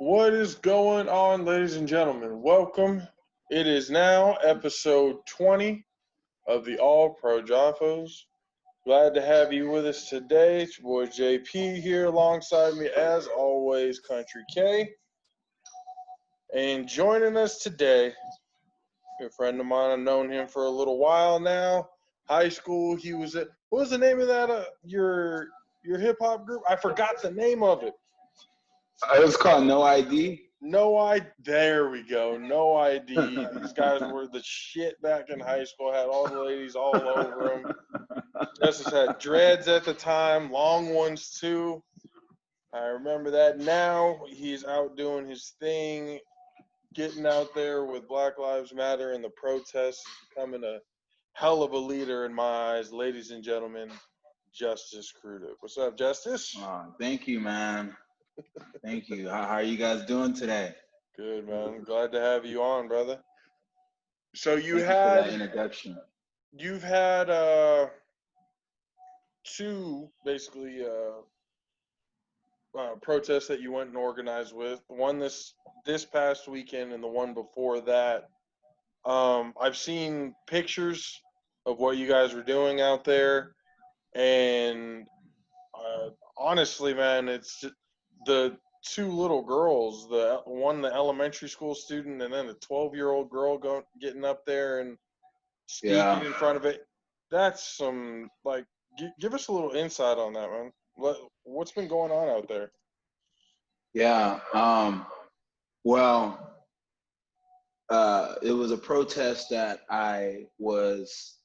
What is going on, ladies and gentlemen? Welcome. It is now episode 20 of the All Pro Joffos. Glad to have you with us today. It's your boy JP here alongside me, as always, Country K. And joining us today, a friend of mine. I've known him for a little while now. High school, he was at, what was the name of that, your hip hop group? I forgot the name of it. It was called No ID. There we go. No ID. These guys were the shit back in high school. Had all the ladies all over them. Justice had dreads at the time, long ones too. I remember that. Now he's out doing his thing, getting out there with Black Lives Matter and the protests, becoming a hell of a leader in my eyes. Ladies and gentlemen, Justice Crudup. What's up, Justice? Thank you, man. Thank you. How are you guys doing today? Good, man. Glad to have you on, brother. So Thank you for that introduction. You've had two basically protests that you went and organized with. One this past weekend and the one before that. I've seen pictures of what you guys were doing out there, and honestly, man, it's just the two little girls, the elementary school student and then a 12-year-old girl getting up there and speaking in front of it. That's some, like, give us a little insight on that, man. What's been going on out there? Yeah. Well, it was a protest that I was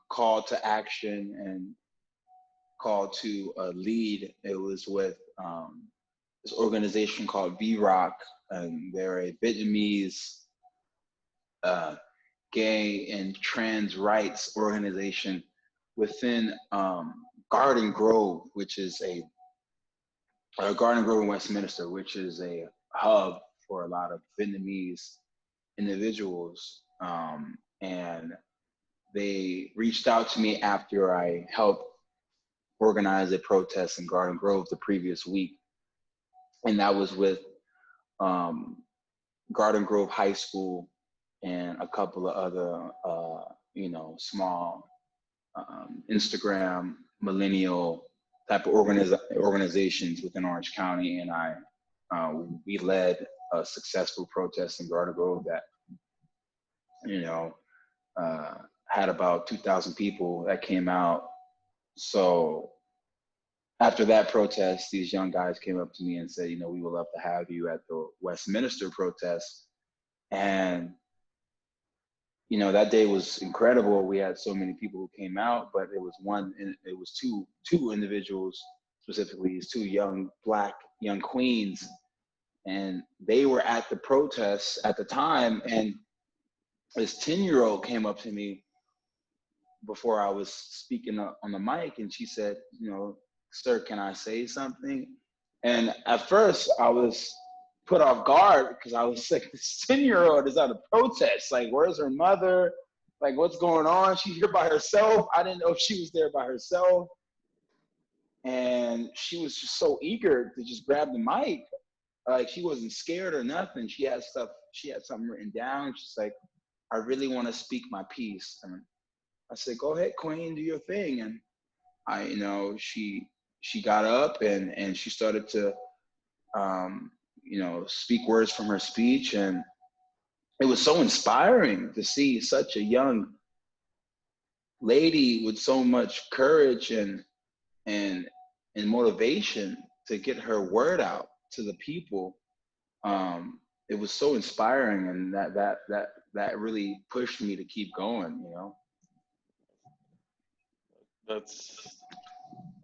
called to action and called to lead. It was with this organization called VROC, and they're a Vietnamese gay and trans rights organization within Garden Grove, which is Garden Grove in Westminster, which is a hub for a lot of Vietnamese individuals. And they reached out to me after I helped organize a protest in Garden Grove the previous week. And that was with Garden Grove High School and a couple of other, small Instagram millennial type of organizations within Orange County. And we led a successful protest in Garden Grove that, had about 2,000 people that came out. So after that protest, these young guys came up to me and said, we would love to have you at the Westminster protest. And, that day was incredible. We had so many people who came out, but it was two individuals, specifically these two young queens. And they were at the protests at the time. And this 10-year-old came up to me before I was speaking on the mic, and she said, sir, can I say something? And at first I was put off guard because I was like, this 10-year-old is at a protest. Like, where's her mother? Like, what's going on? She's here by herself. I didn't know if she was there by herself. And she was just so eager to just grab the mic. Like, she wasn't scared or nothing. She had something written down. She's like, I really want to speak my piece. And I said, go ahead, Queen, do your thing. And she got up and she started to, speak words from her speech. And it was so inspiring to see such a young lady with so much courage and motivation to get her word out to the people. It was so inspiring, and that really pushed me to keep going, That's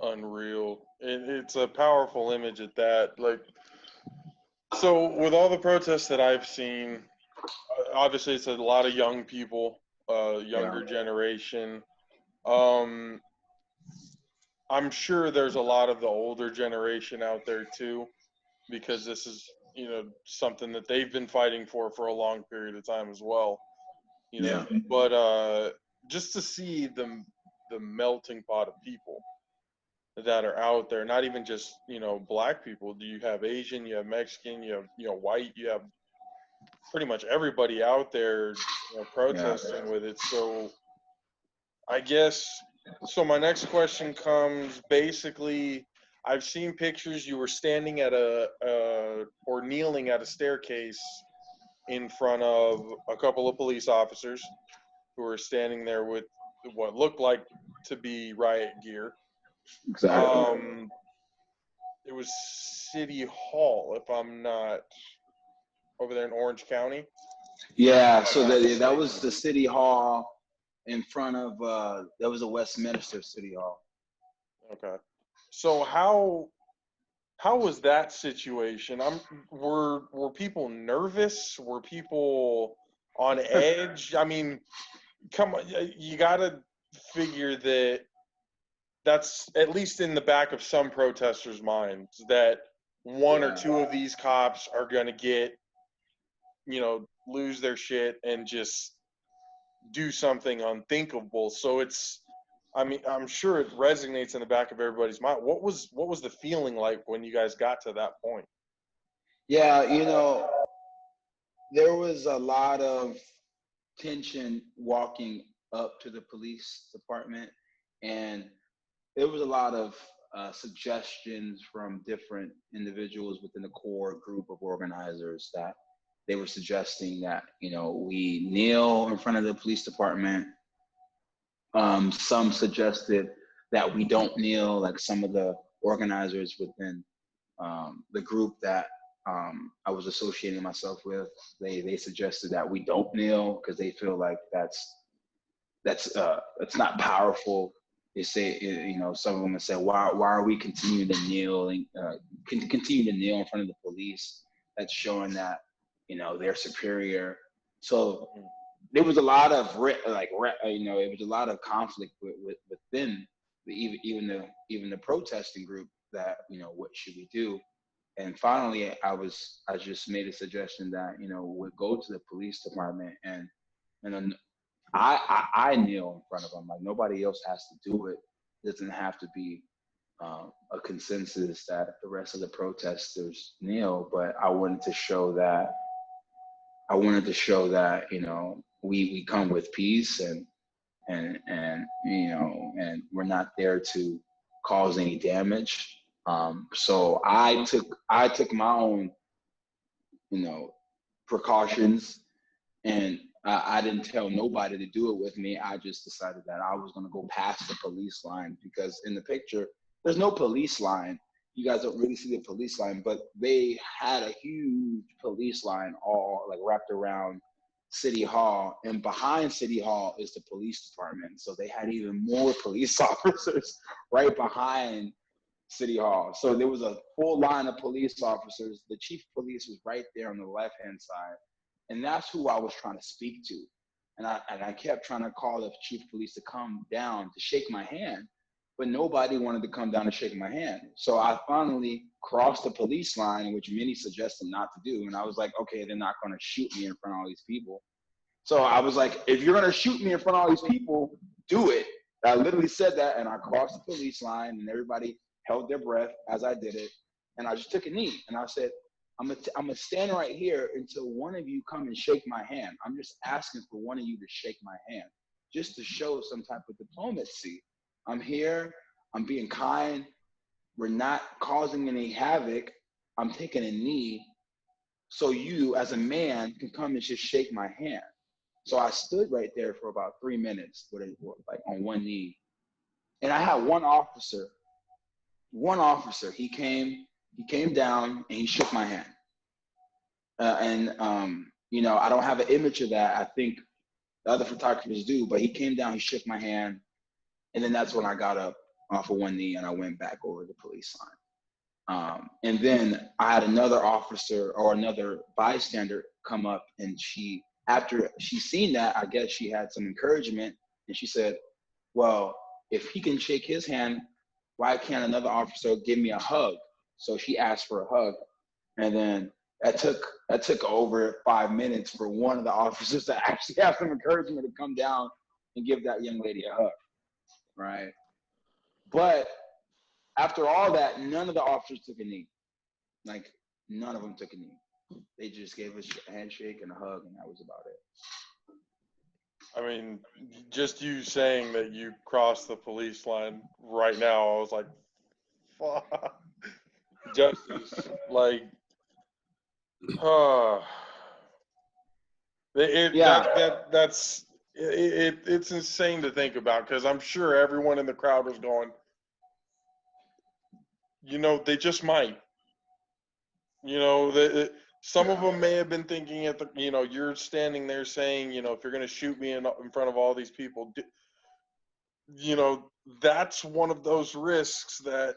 unreal. It's a powerful image at that. Like, so with all the protests that I've seen, obviously it's a lot of young people, younger generation. I'm sure there's a lot of the older generation out there too, because this is, something that they've been fighting for a long period of time as well. But just to see the melting pot of people, that are out there, not even just, black people. Do you have Asian, you have Mexican, you have, white, you have pretty much everybody out there, Yeah. protesting with it. So I guess, so my next question comes basically, I've seen pictures you were standing at or kneeling at a staircase in front of a couple of police officers who were standing there with what looked like to be riot gear. Exactly. Um, it was City Hall, if I'm not over there in Orange County, if Yeah. I'm So not that was mistaken. the city hall in front of that was a Westminster City Hall. Okay. So how was that situation? Were people nervous? Were people on edge? I mean, come on, you got to figure that that's at least in the back of some protesters' minds that one or Yeah. two of these cops are going to lose their shit and just do something unthinkable. So I mean, I'm sure it resonates in the back of everybody's mind. What was the feeling like when you guys got to that point? Yeah. There was a lot of tension walking up to the police department, and there was a lot of suggestions from different individuals within the core group of organizers that they were suggesting that we kneel in front of the police department. Some suggested that we don't kneel, like some of the organizers within the group that I was associating myself with. They suggested that we don't kneel because they feel like that's not powerful. They say, some of them said, why are we continuing to kneel and continue to kneel in front of the police? That's showing that they're superior. So there was a lot of it was a lot of conflict within even the protesting group that what should we do? And finally, I just made a suggestion that we go to the police department and then I kneel in front of them. Like nobody else has to do it. It doesn't have to be a consensus that the rest of the protesters kneel. But I wanted to show that we come with peace and we're not there to cause any damage. So I took my own precautions, and I didn't tell nobody to do it with me. I just decided that I was going to go past the police line, because in the picture, there's no police line. You guys don't really see the police line, but they had a huge police line all like wrapped around City Hall, and behind City Hall is the police department. So they had even more police officers right behind City Hall. So there was a full line of police officers. The chief of police was right there on the left-hand side. And that's who I was trying to speak to. And I kept trying to call the chief of police to come down to shake my hand, but nobody wanted to come down to shake my hand. So I finally crossed the police line, which many suggested not to do. And I was like, okay, they're not going to shoot me in front of all these people. So I was like, if you're going to shoot me in front of all these people, do it. I literally said that, and I crossed the police line, and everybody held their breath as I did it. And I just took a knee, and I said, I'm gonna stand right here until one of you come and shake my hand. I'm just asking for one of you to shake my hand, just to show some type of diplomacy. I'm here. I'm being kind. We're not causing any havoc. I'm taking a knee, so you, as a man, can come and just shake my hand. So I stood right there for about 3 minutes, like on one knee, and I had one officer. He came down and he shook my hand. I don't have an image of that. I think the other photographers do, but he came down, he shook my hand, and then that's when I got up off of one knee and I went back over the police line. And then I had another officer or another bystander come up, and after she seen that, I guess she had some encouragement, and she said, well, if he can shake his hand, why can't another officer give me a hug? So she asked for a hug. And then that took over 5 minutes for one of the officers to actually have some encouragement to come down and give that young lady a hug, right? But after all that, none of the officers took a knee. Like, none of them took a knee. They just gave us a handshake and a hug, and that was about it. I mean, just you saying that you crossed the police line right now, I was like, fuck. Justice. Like, it's insane to think about, because I'm sure everyone in the crowd was going, they just might. Some of them may have been thinking you're standing there saying, if you're going to shoot me in front of all these people, that's one of those risks that,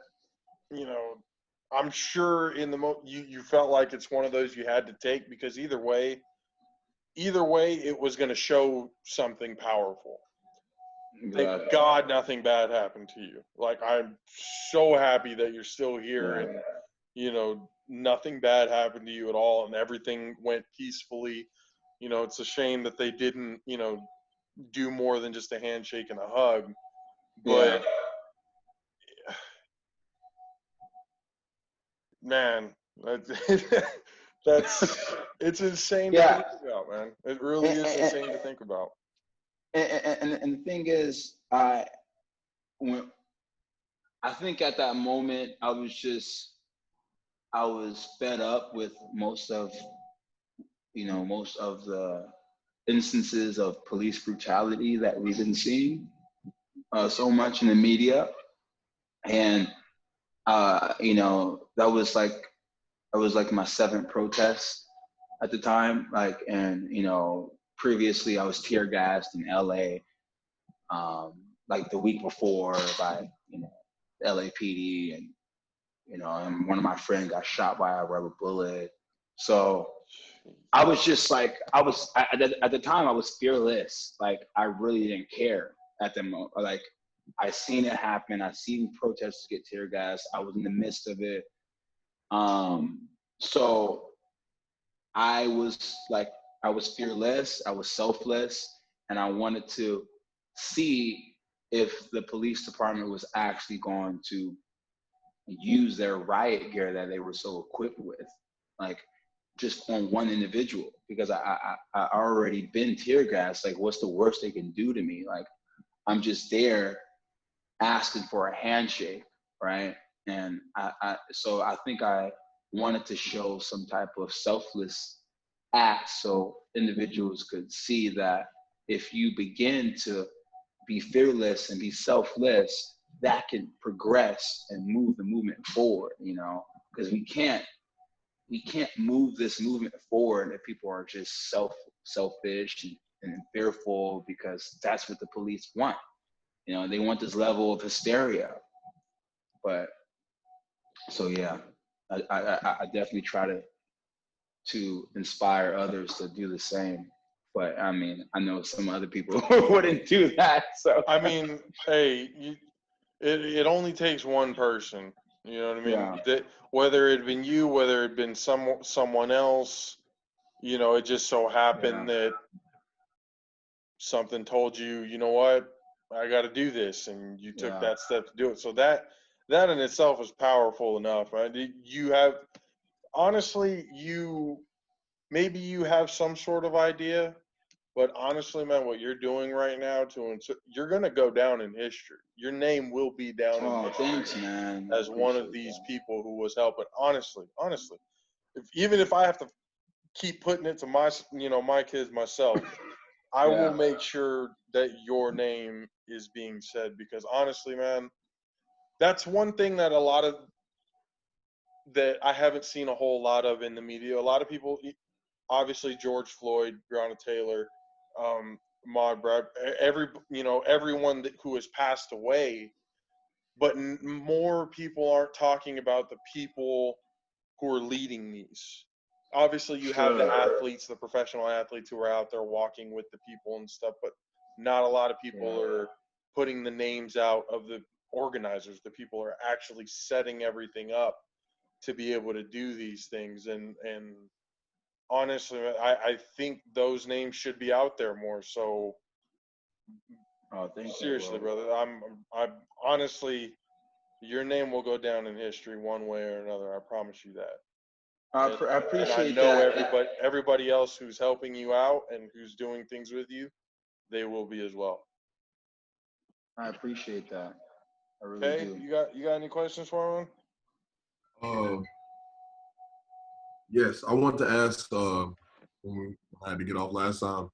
I'm sure you felt like it's one of those you had to take, because either way, it was going to show something powerful. Thank God nothing bad happened to you. Like, I'm so happy that you're still here, and, nothing bad happened to you at all, and everything went peacefully. It's a shame that they didn't, do more than just a handshake and a hug. But, man, it's insane to think about, man. It really is insane to think about. And the thing is, I think at that moment, I was fed up with most of the instances of police brutality that we've been seeing so much in the media. And, that was like my 7th protest at the time. Like, and, previously I was tear gassed in LA, like the week before by, LAPD, and, and one of my friends got shot by a rubber bullet. So I was just like, at the time I was fearless. Like, I really didn't care at the moment. Like, I seen it happen. I seen protesters get tear gassed. I was in the midst of it. So I was fearless. I was selfless, and I wanted to see if the police department was actually going to use their riot gear that they were so equipped with, like, just on one individual, because I already been tear gassed. Like, what's the worst they can do to me? Like, I'm just there asking for a handshake, right? And so I think I wanted to show some type of selfless act, so individuals could see that if you begin to be fearless and be selfless, that can progress and move the movement forward, because we can't move this movement forward if people are just selfish and fearful, because that's what the police want. They want this level of hysteria. But so yeah, I definitely try to inspire others to do the same. But I mean, I know some other people wouldn't do that. So I mean, hey, it only takes one person. You know what I mean? Yeah. That whether it had been you, whether it had been someone else, it just so happened that something told you, you know what, I got to do this, and you took that step to do it. So that in itself is powerful enough. Right? You have, honestly, maybe you have some sort of idea, but honestly, man, what you're doing right now, you're gonna go down in history. Your name will be down in history. Thanks, man. As one of these people who was helping. Honestly, even if I have to keep putting it to my kids myself, I will make sure that your name is being said, because honestly, man, that's one thing that I haven't seen a whole lot of in the media. A lot of people, obviously George Floyd, Breonna Taylor, Ahmaud Arbery, everyone who has passed away, but more people aren't talking about the people who are leading these. Obviously, you have the athletes, the professional athletes who are out there walking with the people and stuff, but not a lot of people are putting the names out of the organizers. The people are actually setting everything up to be able to do these things. And honestly, I think those names should be out there more. So, thank seriously, you, brother, I'm honestly, your name will go down in history one way or another. I promise you that. I And I appreciate know that. everybody else who's helping you out and who's doing things with you, they will be as well. I appreciate that. I really Okay, do. you got any questions for him? Uh, yes, I want to ask. When I had to get off last time.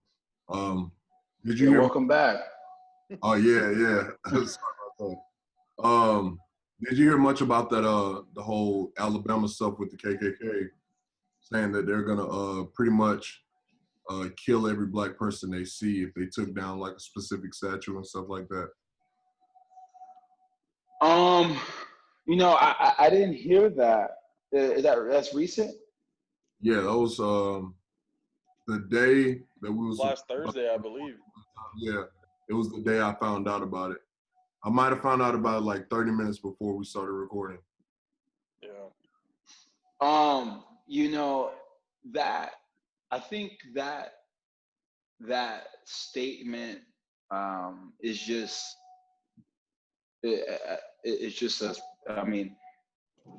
Um, did you Yeah, hear? welcome back. Oh yeah, yeah. Sorry about that. Did you hear much about that? The whole Alabama stuff with the KKK, saying that they're gonna pretty much kill every black person they see if they took down like a specific statue and stuff like that. Um, I didn't hear that. That's recent? Yeah, that was the day that we was. Last Thursday, I believe. Yeah, it was the day I found out about it. I might have found out about it like 30 minutes before we started recording. Yeah. That I think that statement is just it's just a, I mean,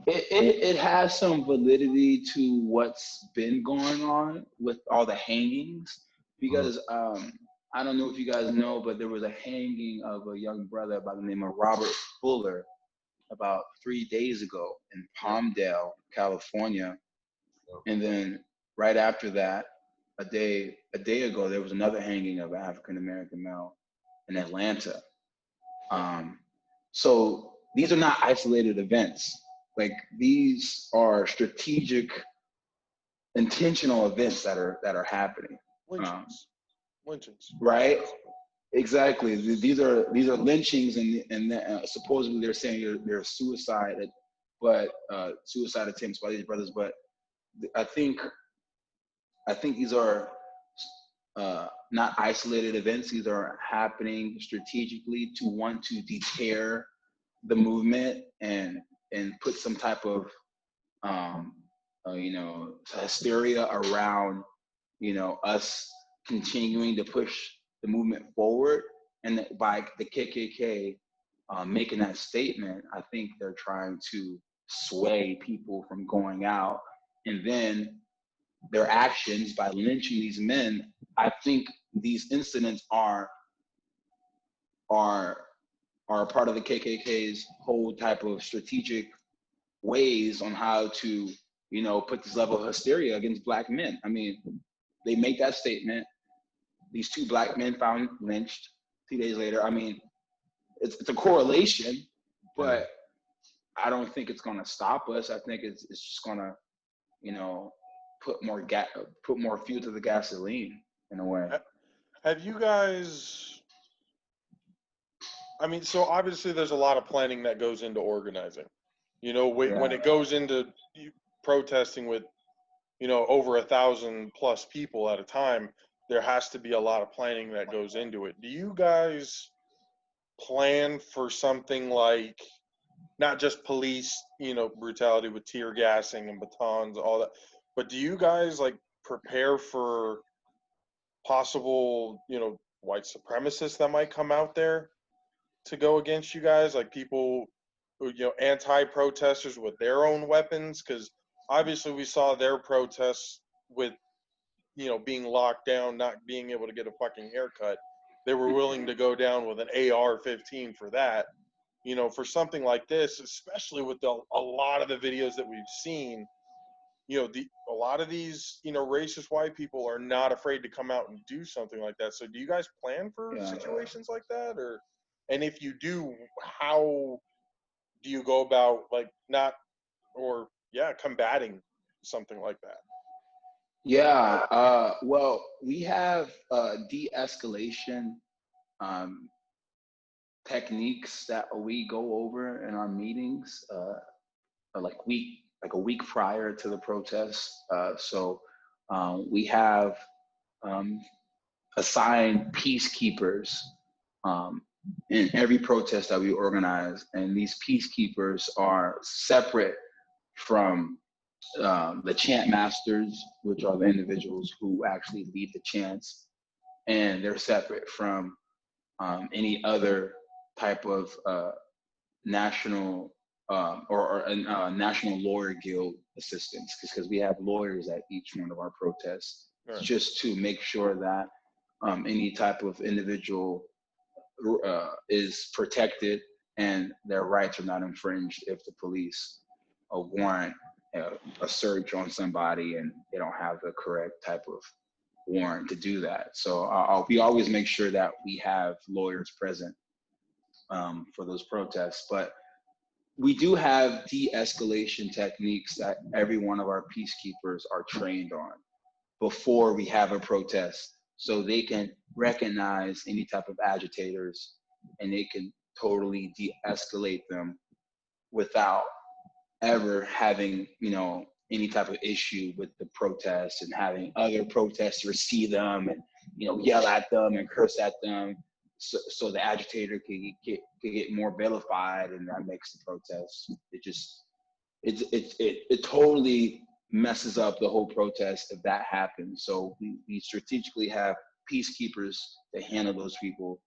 it has some validity to what's been going on with all the hangings, because I don't know if you guys know, but there was a hanging of a young brother by the name of Robert Fuller about 3 days ago in Palmdale, California. And then right after that, a day ago, there was another hanging of an African American male in Atlanta. So these are not isolated events. Like, these are strategic, intentional events that are happening. Lynchings. Right? Exactly. These are lynchings, and supposedly they're saying they're suicide, but suicide attempts by these brothers. But I think these are not isolated events. These are happening strategically to want to deter the movement and put some type of hysteria around us continuing to push the movement forward. And by the KKK making that statement, I think they're trying to sway people from going out. And then their actions by lynching these men, I think these incidents are part of the KKK's whole type of strategic ways on how to, put this level of hysteria against black men. I mean, they make that statement. These 2 black men found lynched 2 days later. I mean, it's a correlation, but I don't think it's going to stop us. I think it's just going to, put more fuel to the gasoline in a way. Have you guys? I mean, so obviously there's a lot of planning that goes into organizing. When it goes into protesting with, over 1,000 plus people at a time, there has to be a lot of planning that goes into it. Do you guys plan for something like not just police, brutality with tear gassing and batons, all that, but do you guys like prepare for possible, white supremacists that might come out there to go against you guys, like people who, anti-protesters with their own weapons? Because obviously we saw their protests with, being locked down, not being able to get a fucking haircut. They were willing to go down with an AR-15 for that. For something like this, especially with a lot of the videos that we've seen, a lot of these, racist white people are not afraid to come out and do something like that. So do you guys plan for situations like that? And if you do, how do you go about combating something like that? Yeah, well, we have de-escalation techniques that we go over in our meetings, like a week prior to the protest. So we have assigned peacekeepers in every protest that we organize, and these peacekeepers are separate from the chant masters, which are the individuals who actually lead the chants, and they're separate from any other type of national national lawyer guild assistance, because we have lawyers at each one of our protests, Right. just to make sure that any type of individual is protected and their rights are not infringed if the police warrant a search on somebody and they don't have the correct type of warrant to do that. So we always make sure that we have lawyers present for those protests. But we do have de-escalation techniques that every one of our peacekeepers are trained on before we have a protest, so they can recognize any type of agitators and they can totally de-escalate them without ever having, any type of issue with the protests and having other protesters see them and, yell at them and curse at them. So the agitator can get more vilified, and that makes the protest. It totally messes up the whole protest if that happens. So we strategically have peacekeepers to handle those people,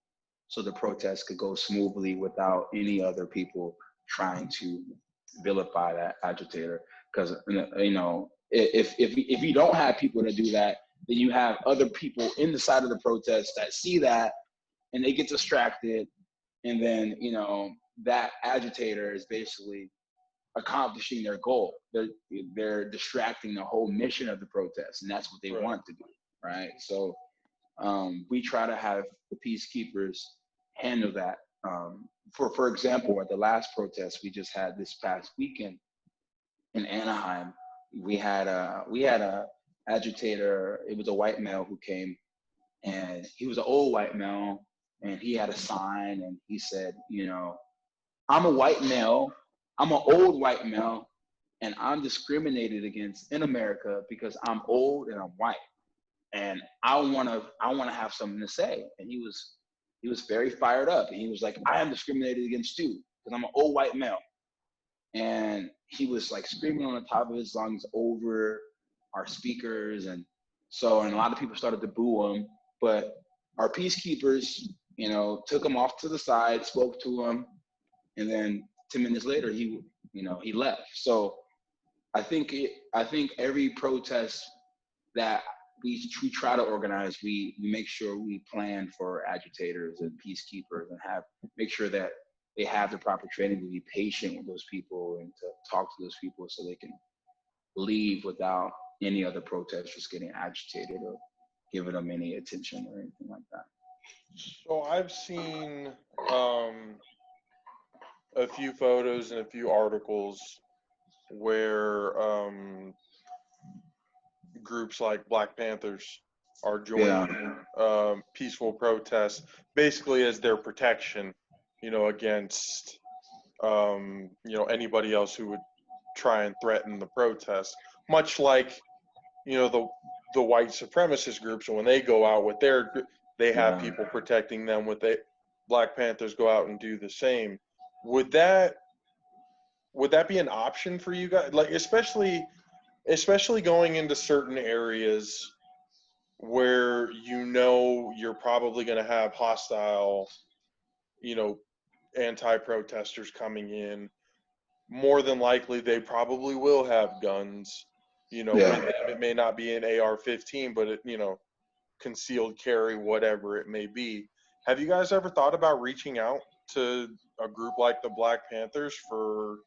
so the protest could go smoothly without any other people trying to vilify that agitator. Because if you don't have people to do that, then you have other people in the side of the protest that see that and they get distracted, and then that agitator is basically accomplishing their goal. They're distracting the whole mission of the protest, and that's what they want to do, right? So we try to have the peacekeepers handle that. For example, at the last protest we just had this past weekend in Anaheim, we had a agitator. It was a white male who came, and he was an old white male, and he had a sign, and he said, I'm a white male, I'm an old white male, and I'm discriminated against in America because I'm old and I'm white, and I wanna have something to say. And he was very fired up, and he was like, I am discriminated against too because I'm an old white male. And he was like screaming on the top of his lungs over our speakers, and a lot of people started to boo him, but our peacekeepers, took him off to the side, spoke to him, and then 10 minutes later he left. So I think every protest that we try to organize, we make sure we plan for agitators and peacekeepers and make sure that they have the proper training to be patient with those people and to talk to those people so they can leave without any other protesters getting agitated or giving them any attention or anything like that. So I've seen a few photos and a few articles where groups like Black Panthers are joining peaceful protests, basically as their protection, against anybody else who would try and threaten the protest. Much like the white supremacist groups, when they go out with they have people protecting them. With Black Panthers go out and do the same. Would that be an option for you guys? Like, especially going into certain areas where you're probably going to have hostile, anti-protesters coming in. More than likely, they probably will have guns. With them. It may not be an AR-15, but it, concealed carry, whatever it may be. Have you guys ever thought about reaching out to a group like the Black Panthers for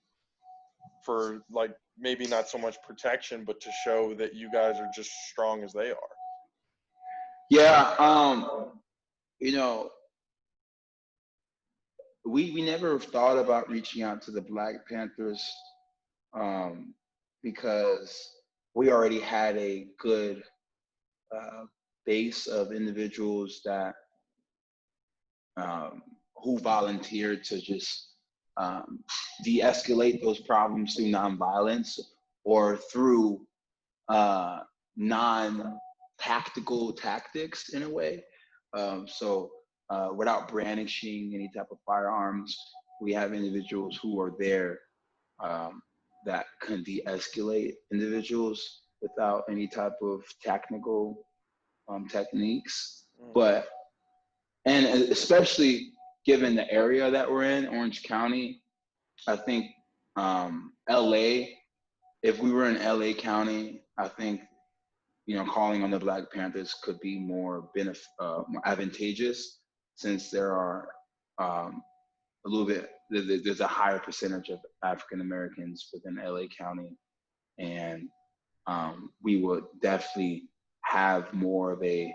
like maybe not so much protection, but to show that you guys are just as strong as they are? Yeah, we never thought about reaching out to the Black Panthers because we already had a good base of individuals that who volunteered to just de-escalate those problems through nonviolence or through non-tactical tactics in a way. Without brandishing any type of firearms, we have individuals who are there that can de-escalate individuals without any type of technical techniques. And especially given the area that we're in, Orange County, I think LA, if we were in LA County, I think, calling on the Black Panthers could be more more advantageous, since there are a little bit, there's a higher percentage of African Americans within LA County, and we would definitely have more of a,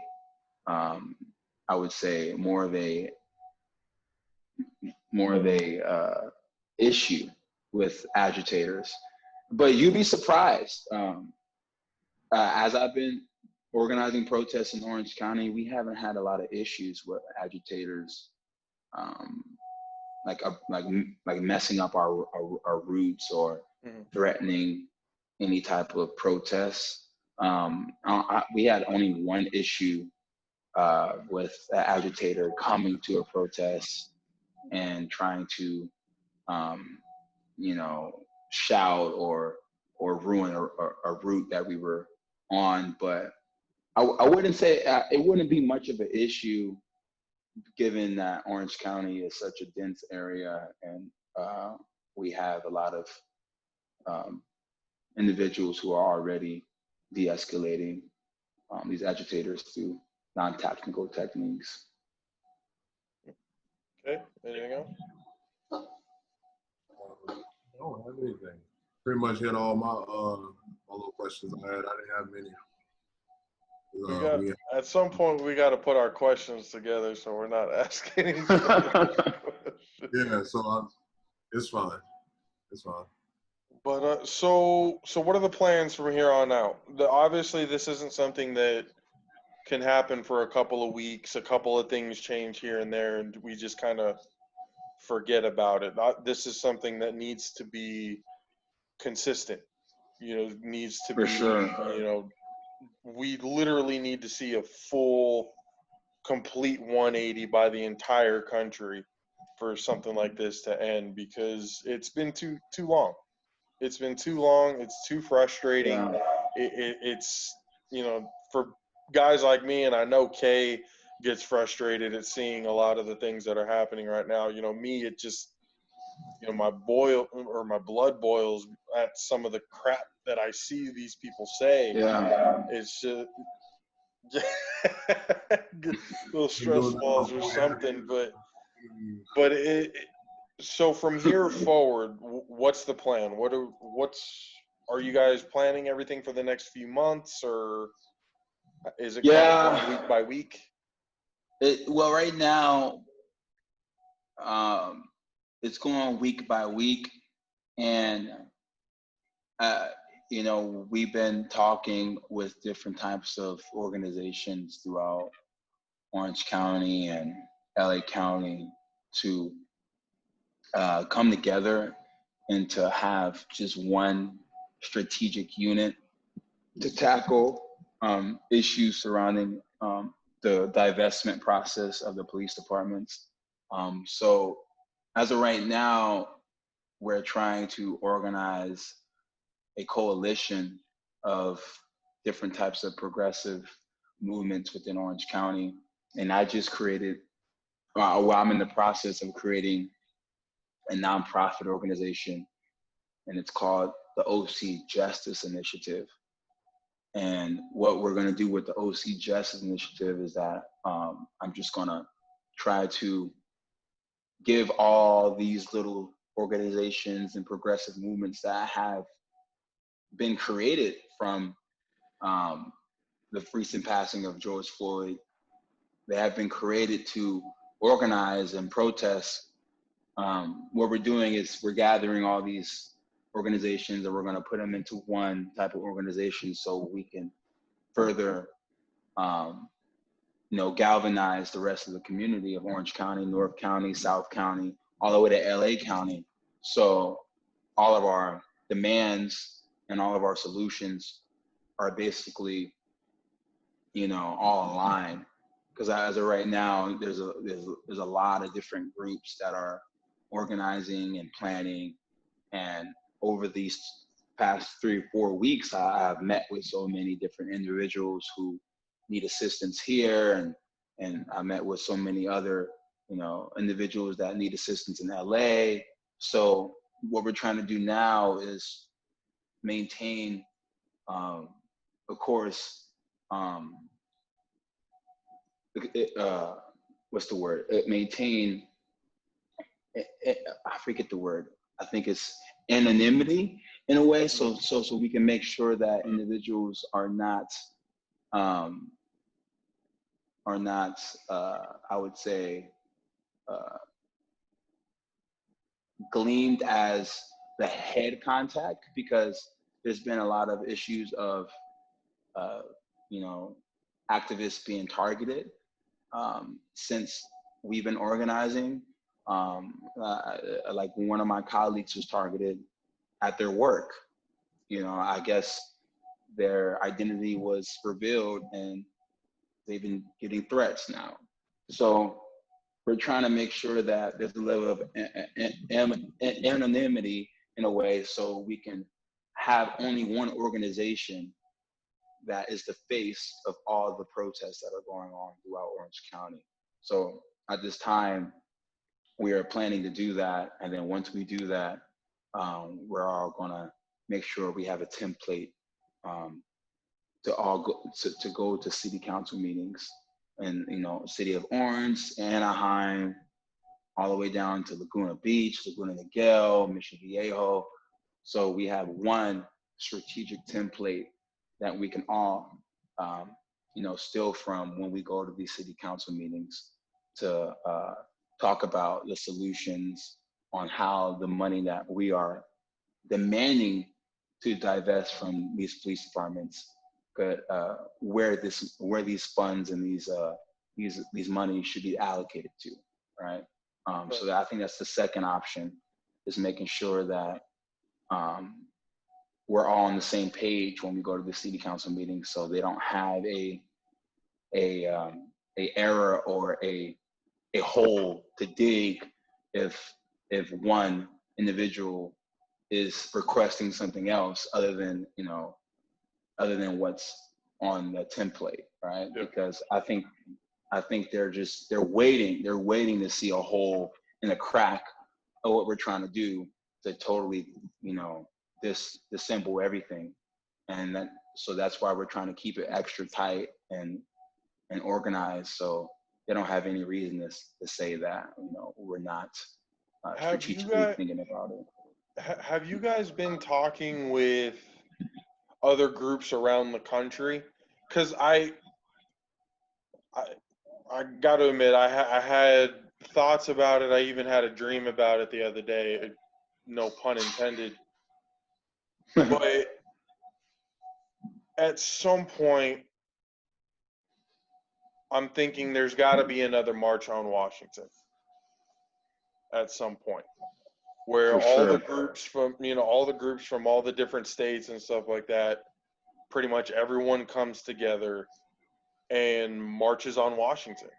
I would say, more of a issue with agitators. But you'd be surprised. As I've been organizing protests in Orange County, we haven't had a lot of issues with agitators, like messing up our routes or threatening any type of protests. We had only one issue with an agitator coming to a protest and trying to, shout or ruin a route that we were on. But I wouldn't say it wouldn't be much of an issue, given that Orange County is such a dense area, and we have a lot of individuals who are already de-escalating these agitators through non-tactical techniques. Okay, anything else? I don't have anything. Pretty much hit all my all the questions I had. I didn't have many. At some point, we got to put our questions together so we're not asking each other. Yeah, so it's fine. It's fine. But so what are the plans from here on out? Obviously, this isn't something that can happen for a couple of weeks. A couple of things change here and there, and we just kind of forget about it. This is something that needs to be consistent. Needs to For be. sure. We literally need to see a full, complete 180 by the entire country for something like this to end, because it's been too long. It's been too long. It's too frustrating. Yeah. It's for guys like me, and I know Kay gets frustrated at seeing a lot of the things that are happening right now. Me, it just my blood boils at some of the crap that I see these people say. Yeah. It's just little stress balls or something, but so from here forward, what's the plan? Are you guys planning everything for the next few months, or is it kind of going week by week? Well, right now, it's going week by week, and we've been talking with different types of organizations throughout Orange County and LA County to come together and to have just one strategic unit to tackle issues surrounding the divestment process of the police departments. So as of right now, we're trying to organize a coalition of different types of progressive movements within Orange County. And I just created, I'm in the process of creating a nonprofit organization, and it's called the OC Justice Initiative. And what we're going to do with the OC Justice Initiative is that I'm just going to try to give all these little organizations and progressive movements that have been created from the recent passing of George Floyd. They have been created to organize and protest. What we're doing is we're gathering all these organizations and we're going to put them into one type of organization so we can further galvanize the rest of the community of Orange County, North County, South County, all the way to LA County. So all of our demands and all of our solutions are basically, all aligned. Because as of right now, there's a lot of different groups that are organizing and planning. And over these past 3 or 4 weeks, I've met with so many different individuals who need assistance here, and I met with so many other individuals that need assistance in LA. So what we're trying to do now is maintain, of course, what's the word? Maintain, I forget the word. I think it's anonymity in a way, so we can make sure that individuals are not, I would say, gleamed as the head contact, because there's been a lot of issues of, you know, activists being targeted since we've been organizing. Like one of my colleagues was targeted at their work. You know, I guess their identity was revealed and they've been getting threats now. So we're trying to make sure that there's a level of anonymity in a way, so we can have only one organization that is the face of all the protests that are going on throughout Orange County. So at this time, we are planning to do that. And then once we do that, we're all gonna make sure we have a template to all go to city council meetings, and, you know, city of Orange, Anaheim, all the way down to Laguna Beach, Laguna Niguel, Mission Viejo. So we have one strategic template that we can all, you know, steal from when we go to these city council meetings to talk about the solutions on how the money that we are demanding to divest from these police departments, where these funds and these money should be allocated to, right? So I think that's the second option, is making sure that we're all on the same page when we go to the city council meeting, so they don't have a error or a hole to dig if one individual is requesting something else other than, you know, other than what's on the template, right? Yeah. Because I think they're waiting to see a hole in a crack of what we're trying to do to totally, you know, disassemble everything. And so that's why we're trying to keep it extra tight and organized, so they don't have any reason to say that, you know, we're not strategically thinking about it. Have you guys been talking with other groups around the country? Because I got to admit, I had thoughts about it. I even had a dream about it the other day. No pun intended. But at some point, I'm thinking there's got to be another March on Washington. At some point, where the groups from, you know, all the groups from all the different states and stuff like that, pretty much everyone comes together and marches on Washington,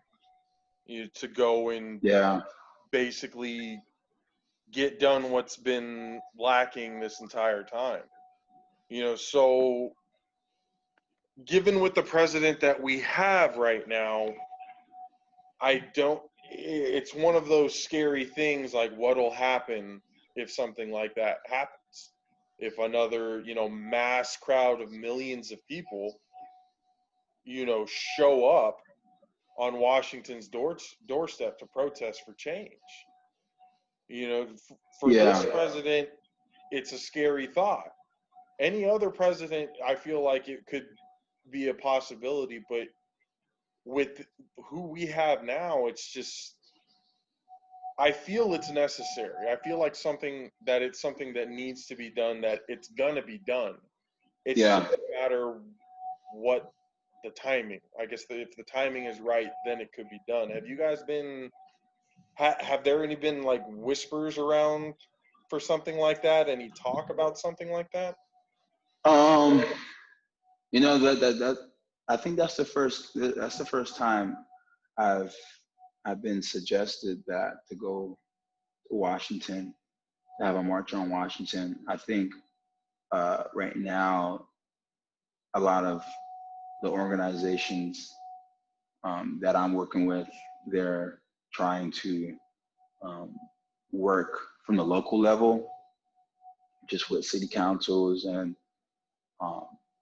to go and basically get done what's been lacking this entire time. You know, so given with the president that we have right now, it's one of those scary things, like what'll happen if something like that happens. If another, you know, mass crowd of millions of people, you know, show up on Washington's doorstep to protest for change. You know, for this president, it's a scary thought. Any other president, I feel like it could be a possibility, but with who we have now, it's just, I feel it's necessary. I feel like it's something that needs to be done, that it's gonna be done. It's just a matter what the timing. I guess if the timing is right, then it could be done. Have you guys been, have there been like whispers around for something like that? Any talk about something like that? You know, that I think that's the first time I've been suggested that to go to Washington, to have a march on Washington. I think right now, a lot of the organizations that I'm working with, they're trying to work from the local level just with city councils and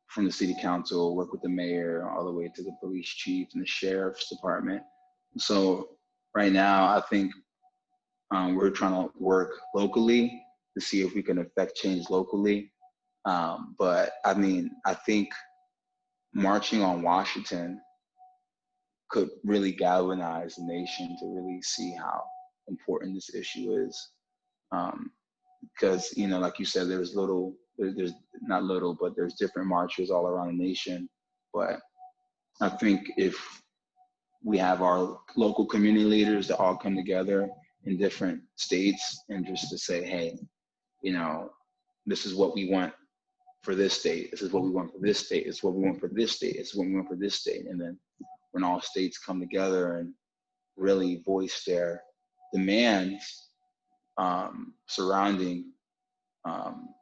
from the city council, work with the mayor all the way to the police chief and the sheriff's department. So right now, I think we're trying to work locally to see if we can affect change locally. But I mean, I think marching on Washington could really galvanize the nation to really see how important this issue is. Because, you know, like you said, there's not little, but there's different marches all around the nation. But I think if we have our local community leaders that all come together in different states and just to say, hey, you know, this is what we want for this state. This is what we want for this state. It's what we want for this state. It's what we want for this state. And then when all states come together and really voice their demands surrounding,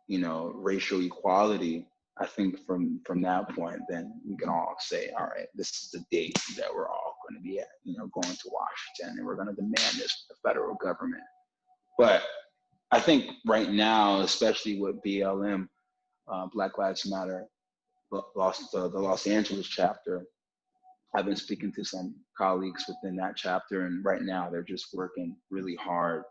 you know, racial equality, I think from that point, then we can all say, all right, this is the date that we're all going to be at, you know, going to Washington, and we're going to demand this from the federal government. But I think right now, especially with BLM, Black Lives Matter, the Los Angeles chapter, I've been speaking to some colleagues within that chapter, and right now they're just working really hard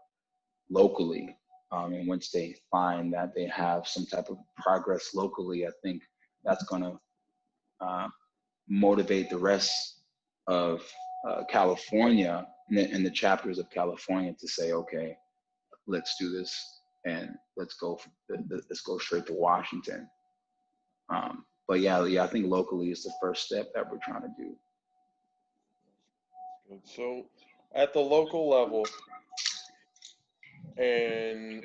locally. And once they find that they have some type of progress locally, I think that's going to motivate the rest of California and the chapters of California to say, okay, let's do this and let's go straight to Washington. But yeah, I think locally is the first step that we're trying to do. So at the local level, and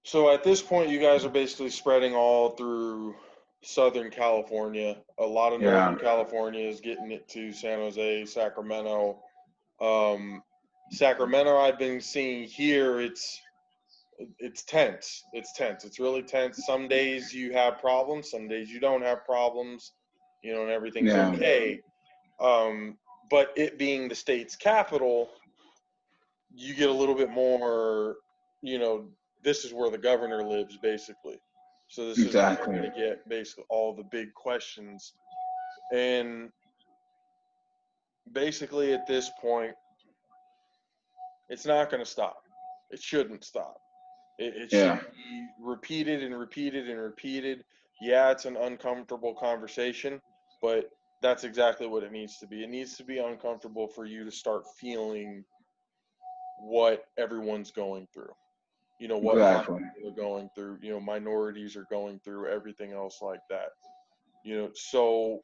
so at this point, you guys are basically spreading all through Southern California. A lot of Northern California is getting it to San Jose, Sacramento. Sacramento, I've been seeing here, it's tense. It's tense. It's really tense. Some days you have problems. Some days you don't have problems. You know, and everything's okay. But it being the state's capital, you get a little bit more, you know, this is where the governor lives, basically. So this is where you're going to get basically all the big questions. And basically at this point, it's not going to stop. It shouldn't stop. It should be repeated and repeated and repeated. Yeah, it's an uncomfortable conversation, but that's exactly what it needs to be. It needs to be uncomfortable for you to start feeling what everyone's going through. You know, what people are going through, you know, minorities are going through, everything else like that. You know, so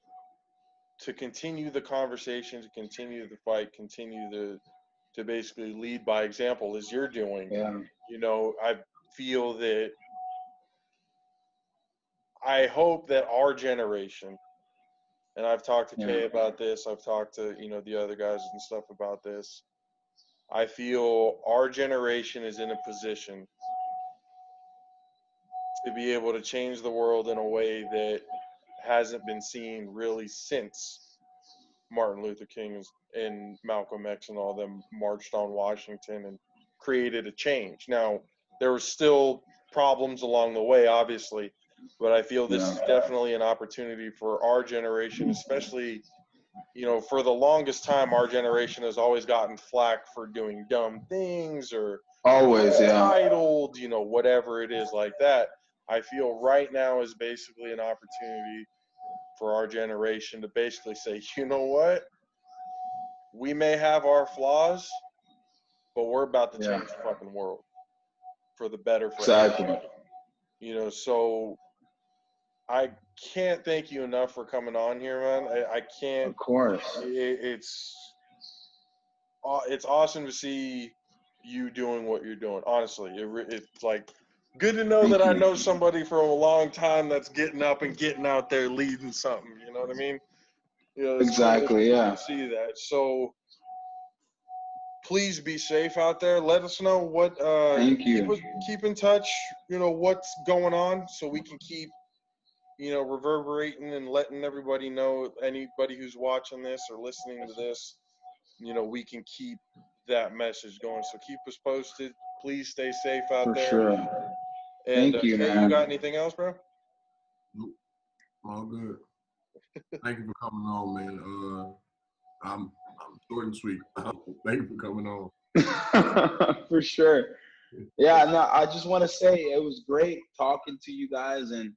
to continue the conversation, to continue the fight, continue to basically lead by example as you're doing, you know, I feel that I hope that our generation, and I've talked to Kay about this, I've talked to, you know, the other guys and stuff about this. I feel our generation is in a position to be able to change the world in a way that hasn't been seen really since Martin Luther King and Malcolm X and all them marched on Washington and created a change. Now, there were still problems along the way, obviously, but I feel this is definitely an opportunity for our generation, especially, you know, for the longest time, our generation has always gotten flack for doing dumb things or entitled, you know, whatever it is like that. I feel right now is basically an opportunity for our generation to basically say, you know what? We may have our flaws, but we're about to change the fucking world for the better for everybody. You know, so I can't thank you enough for coming on here, man. I can't. Of course. It's awesome to see you doing what you're doing. Honestly, it's like good to know that I know somebody for a long time that's getting up and getting out there leading something. You know what I mean? You know, exactly. Yeah. See that. So please be safe out there. Let us know what. Thank you. Keep in touch. You know what's going on, so we can keep, you know, reverberating and letting everybody know. Anybody who's watching this or listening to this, you know, we can keep that message going. So keep us posted. Please stay safe out For there. sure. And Thank you, Kay, man. you got anything else, bro? Nope. All good. Thank you for coming on, man. I'm short and sweet. Thank you for coming on. For sure. Yeah, no, I just want to say it was great talking to you guys, and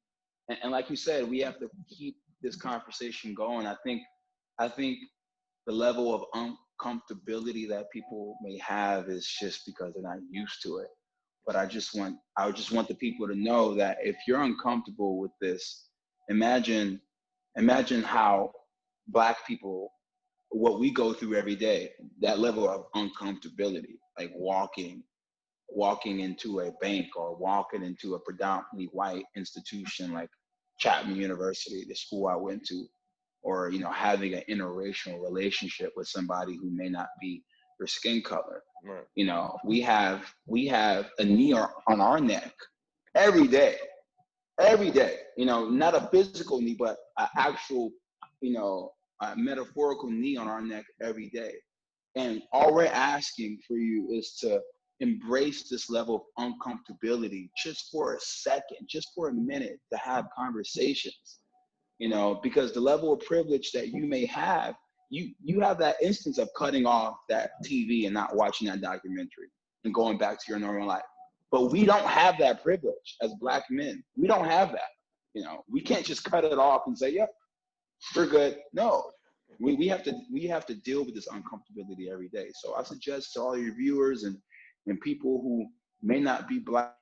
like you said, we have to keep this conversation going. I think the level of uncomfortability that people may have is just because they're not used to it. But I just want the people to know that if you're uncomfortable with this, imagine how Black people, what we go through every day, that level of uncomfortability, like walking into a bank or walking into a predominantly white institution like Chapman University, the school I went to, or having an interracial relationship with somebody who may not be your skin color. Right. We have a knee on our neck every day, not a physical knee, but an actual, a metaphorical knee on our neck every day. And all we're asking for you is to embrace this level of uncomfortability just for a second, just for a minute, to have conversations, because the level of privilege that you may have, you have that instance of cutting off that TV and not watching that documentary and going back to your normal life. But we don't have that privilege as Black men. We don't have that. We can't just cut it off and say, yep, we're good. No, we have to deal with this uncomfortability every day. So I suggest to all your viewers and people who may not be Black,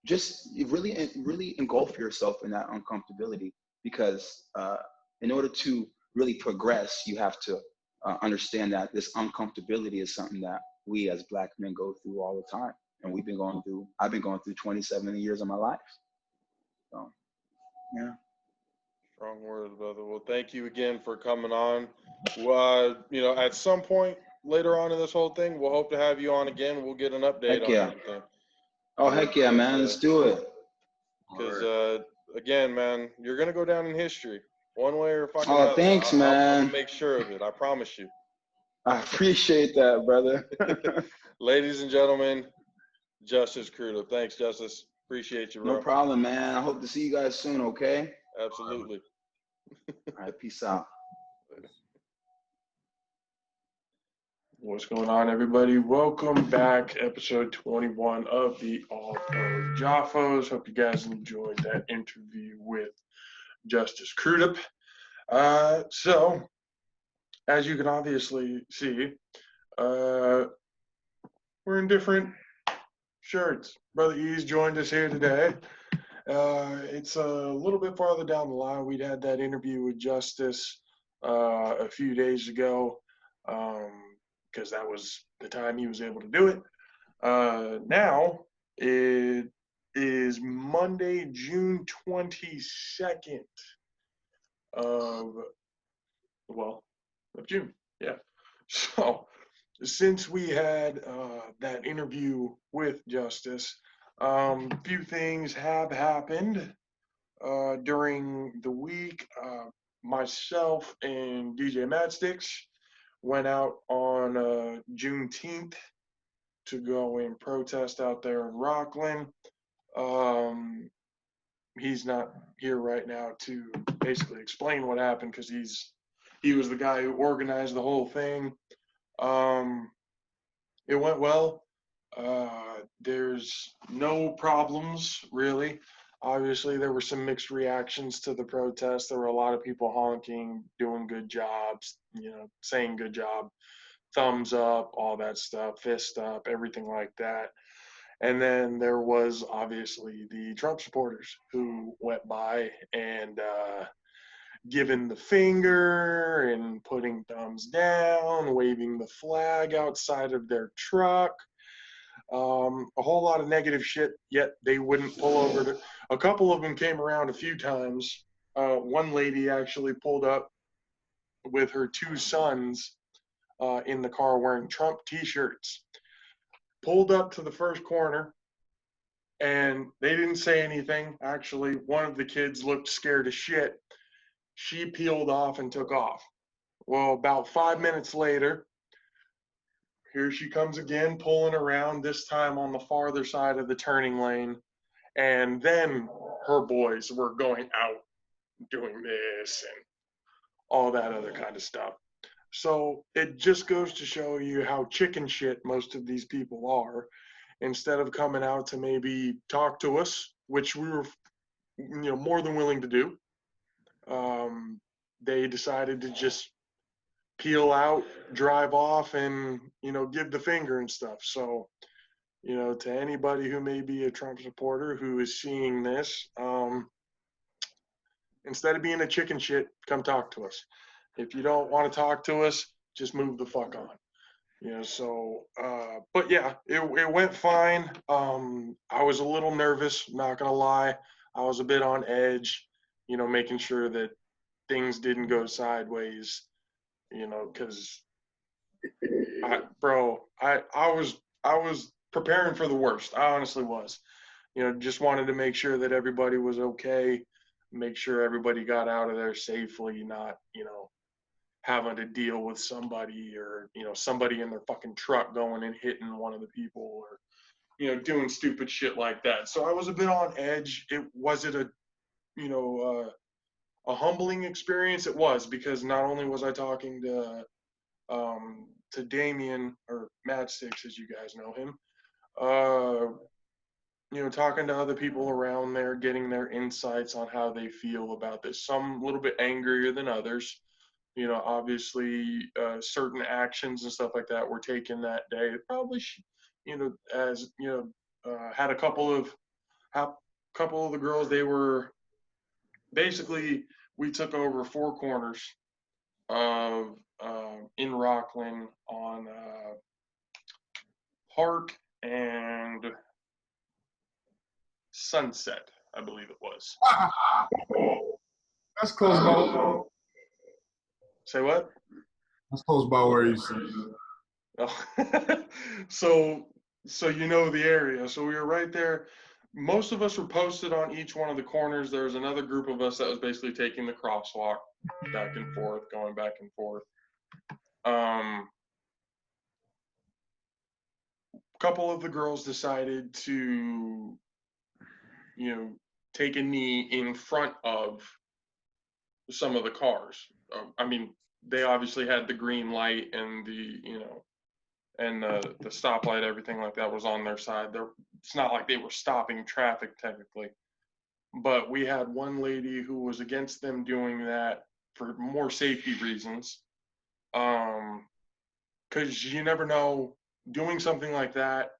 just really engulf yourself in that uncomfortability, because in order to really progress, you have to understand that this uncomfortability is something that we as Black men go through all the time, and I've been going through 27 years of my life. So, yeah. Strong words, brother. Well, thank you again for coming on. At some point later on in this whole thing, we'll hope to have you on again. We'll get an update on everything. Oh, heck yeah, man. Let's do it. Because, again, man, you're going to go down in history one way or fucking another. Thanks, man. I'm going to make sure of it. I promise you. I appreciate that, brother. Ladies and gentlemen, Justice Crudup. Thanks, Justice. Appreciate you, bro. No problem, man. I hope to see you guys soon, okay? Absolutely. All right, peace out. What's going on, everybody? Welcome back, episode 21 of the All Pro Jaffos. Hope you guys enjoyed that interview with Justice Crudup. So, as you can obviously see, we're in different shirts. Brother E's joined us here today. It's a little bit farther down the line. We'd had that interview with Justice a few days ago. Because that was the time he was able to do it. Now it is Monday, June 22nd of June. Yeah. So since we had that interview with Justice, a few things have happened during the week. Myself and DJ Matsticks went out on Juneteenth to go and protest out there in Rockland. He's not here right now to basically explain what happened, because he was the guy who organized the whole thing. It went well. There's no problems, really. Obviously, there were some mixed reactions to the protest. There were a lot of people honking, doing good jobs, saying good job, thumbs up, all that stuff, fist up, everything like that. And then there was obviously the Trump supporters who went by and giving the finger and putting thumbs down, waving the flag outside of their truck. A whole lot of negative shit, yet they wouldn't pull over. A couple of them came around a few times. One lady actually pulled up with her two sons in the car wearing Trump t-shirts, pulled up to the first corner, and they didn't say anything. Actually, one of the kids looked scared as shit. She peeled off and took off. Well, about 5 minutes later, here she comes again, pulling around, this time on the farther side of the turning lane. And then her boys were going out doing this and all that other kind of stuff. So it just goes to show you how chicken shit most of these people are. Instead of coming out to maybe talk to us, which we were, more than willing to do, they decided to just peel out, drive off, and give the finger and stuff. So, to anybody who may be a Trump supporter who is seeing this, instead of being a chicken shit, come talk to us. If you don't want to talk to us, just move the fuck on. But yeah, it went fine. I was a little nervous, not gonna lie. I was a bit on edge, making sure that things didn't go sideways, because I was preparing for the worst. I honestly was. Just wanted to make sure that everybody was okay, make sure everybody got out of there safely, not, having to deal with somebody or, somebody in their fucking truck going and hitting one of the people or, doing stupid shit like that. So I was a bit on edge. Was it a humbling experience? It was, because not only was I talking to Damien, or Matchsticks as you guys know him, talking to other people around there, getting their insights on how they feel about this. Some a little bit angrier than others. Obviously, certain actions and stuff like that were taken that day. Probably, had a couple of the girls. They were basically, we took over 4 corners of in Rockland on Park and Sunset, I believe it was. That's close by. Say what? That's close by where you see. Oh. so you know the area. So we were right there. Most of us were posted on each one of the corners. There was another group of us that was basically taking the crosswalk back and forth, going back and forth. A couple of the girls decided to, take a knee in front of some of the cars. I mean, they obviously had the green light and and the stoplight, everything like that was on their side. It's not like they were stopping traffic technically, but we had one lady who was against them doing that for more safety reasons. Because you never know, doing something like that,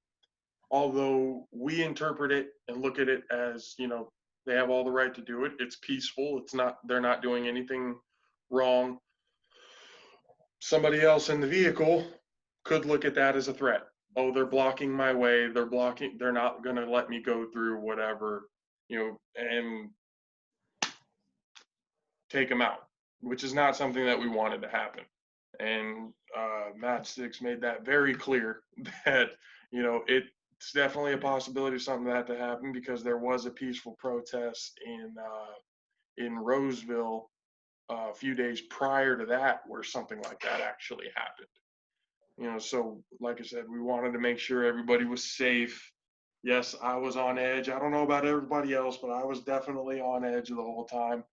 although we interpret it and look at it as, they have all the right to do it. It's peaceful. They're not doing anything wrong. Somebody else in the vehicle could look at that as a threat. Oh, they're blocking my way. They're not going to let me go through whatever, and take them out, which is not something that we wanted to happen. And Matchsticks made that very clear that, it's definitely a possibility of something that had to happen, because there was a peaceful protest in Roseville a few days prior to that where something like that actually happened. So like I said, we wanted to make sure everybody was safe. Yes, I was on edge. I don't know about everybody else, but I was definitely on edge the whole time.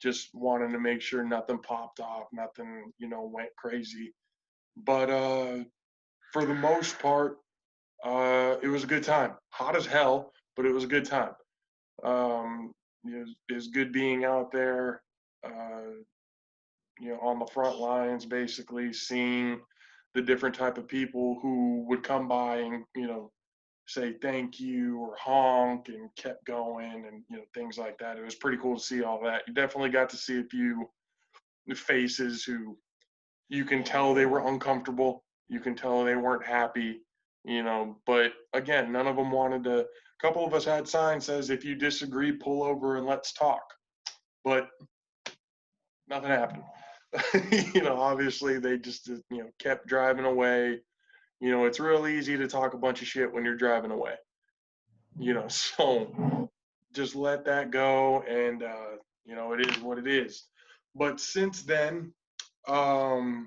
Just wanting to make sure nothing popped off, nothing, went crazy. But for the most part, it was a good time. Hot as hell, but it was a good time. It was good being out there, on the front lines, basically seeing the different type of people who would come by and, say thank you or honk and kept going and, things like that. It was pretty cool to see all that. You definitely got to see a few faces who you can tell they were uncomfortable. You can tell they weren't happy, but again, none of them wanted to. A couple of us had signs says, if you disagree, pull over and let's talk. But nothing happened. Obviously they just, kept driving away. It's real easy to talk a bunch of shit when you're driving away. So just let that go, and it is what it is. But since then, a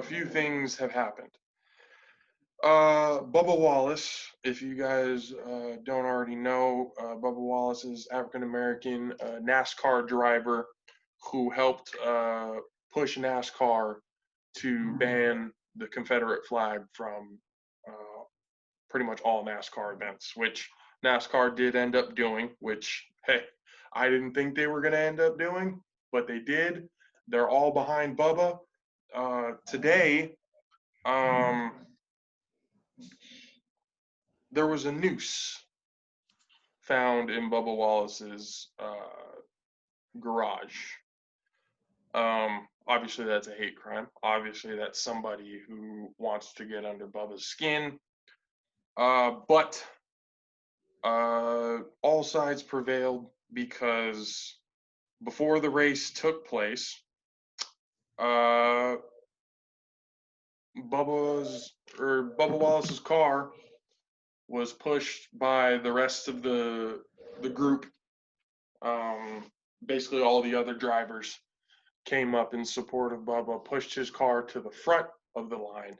few things have happened. Bubba Wallace, if you guys don't already know, Bubba Wallace is African-American NASCAR driver who helped push NASCAR to ban the Confederate flag from pretty much all NASCAR events, which NASCAR did end up doing, which, hey, I didn't think they were going to end up doing, but they did. They're all behind Bubba. Today, there was a noose found in Bubba Wallace's garage. Obviously, that's a hate crime. Obviously, that's somebody who wants to get under Bubba's skin. But all sides prevailed because before the race took place, Bubba Wallace's car was pushed by the rest of the group. Basically, all the other drivers came up in support of Bubba, pushed his car to the front of the line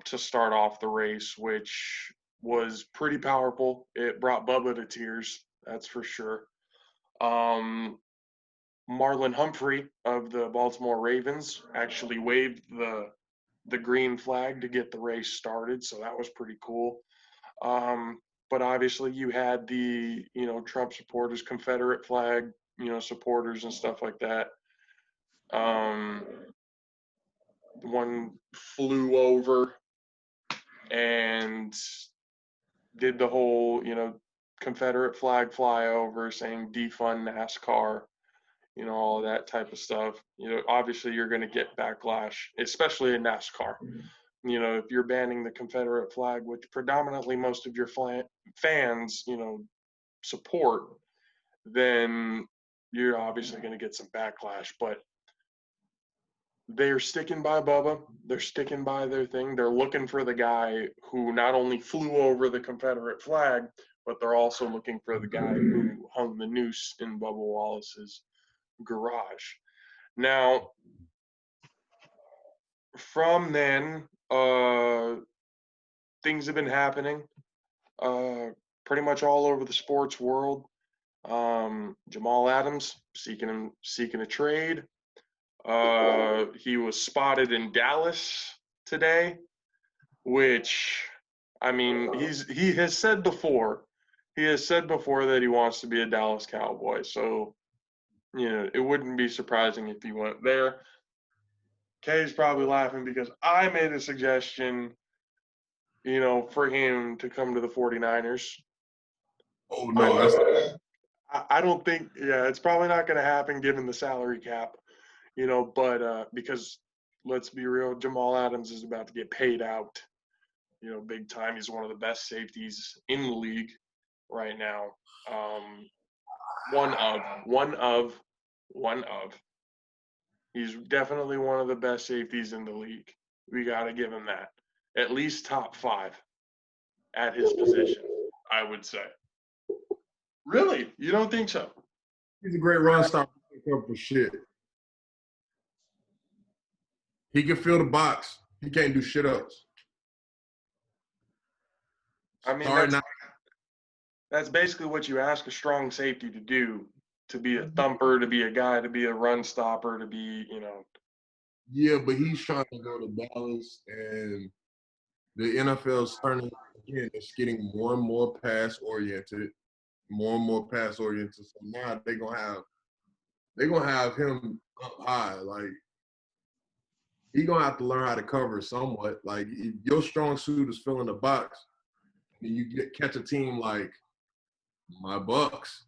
to start off the race, which was pretty powerful. It brought Bubba to tears, that's for sure. Marlon Humphrey of the Baltimore Ravens actually waved the green flag to get the race started, so that was pretty cool. But obviously, you had the Trump supporters, Confederate flag supporters and stuff like that. One flew over and did the whole Confederate flag flyover, saying defund NASCAR, all of that type of stuff. Obviously you're going to get backlash, especially in NASCAR. If you're banning the Confederate flag, which predominantly most of your fans, support, then you're obviously going to get some backlash. But they're sticking by Bubba. They're sticking by their thing. They're looking for the guy who not only flew over the Confederate flag, but they're also looking for the guy who hung the noose in Bubba Wallace's garage. Now, from then, things have been happening pretty much all over the sports world. Jamal Adams seeking a trade. He was spotted in Dallas today, which, I mean, he has said before that he wants to be a Dallas Cowboy. So, it wouldn't be surprising if he went there. Kay's probably laughing because I made a suggestion, for him to come to the 49ers. Oh no, that's I don't think, it's probably not going to happen given the salary cap, but because let's be real, Jamal Adams is about to get paid out, big time. He's one of the best safeties in the league right now. One of. He's definitely one of the best safeties in the league. We got to give him that. At least top 5 at his position, I would say. Really? You don't think so? he's a great run stopper for shit. He can fill the box. He can't do shit else. I mean, that's basically what you ask a strong safety to do, to be a thumper, to be a guy, to be a run stopper, to be, Yeah, but he's trying to go to Dallas, and the NFL's turning again. It's getting more and more pass oriented, So now they're gonna have him up high. Like he's gonna have to learn how to cover somewhat. Like if your strong suit is filling the box, and you catch a team like my Bucks.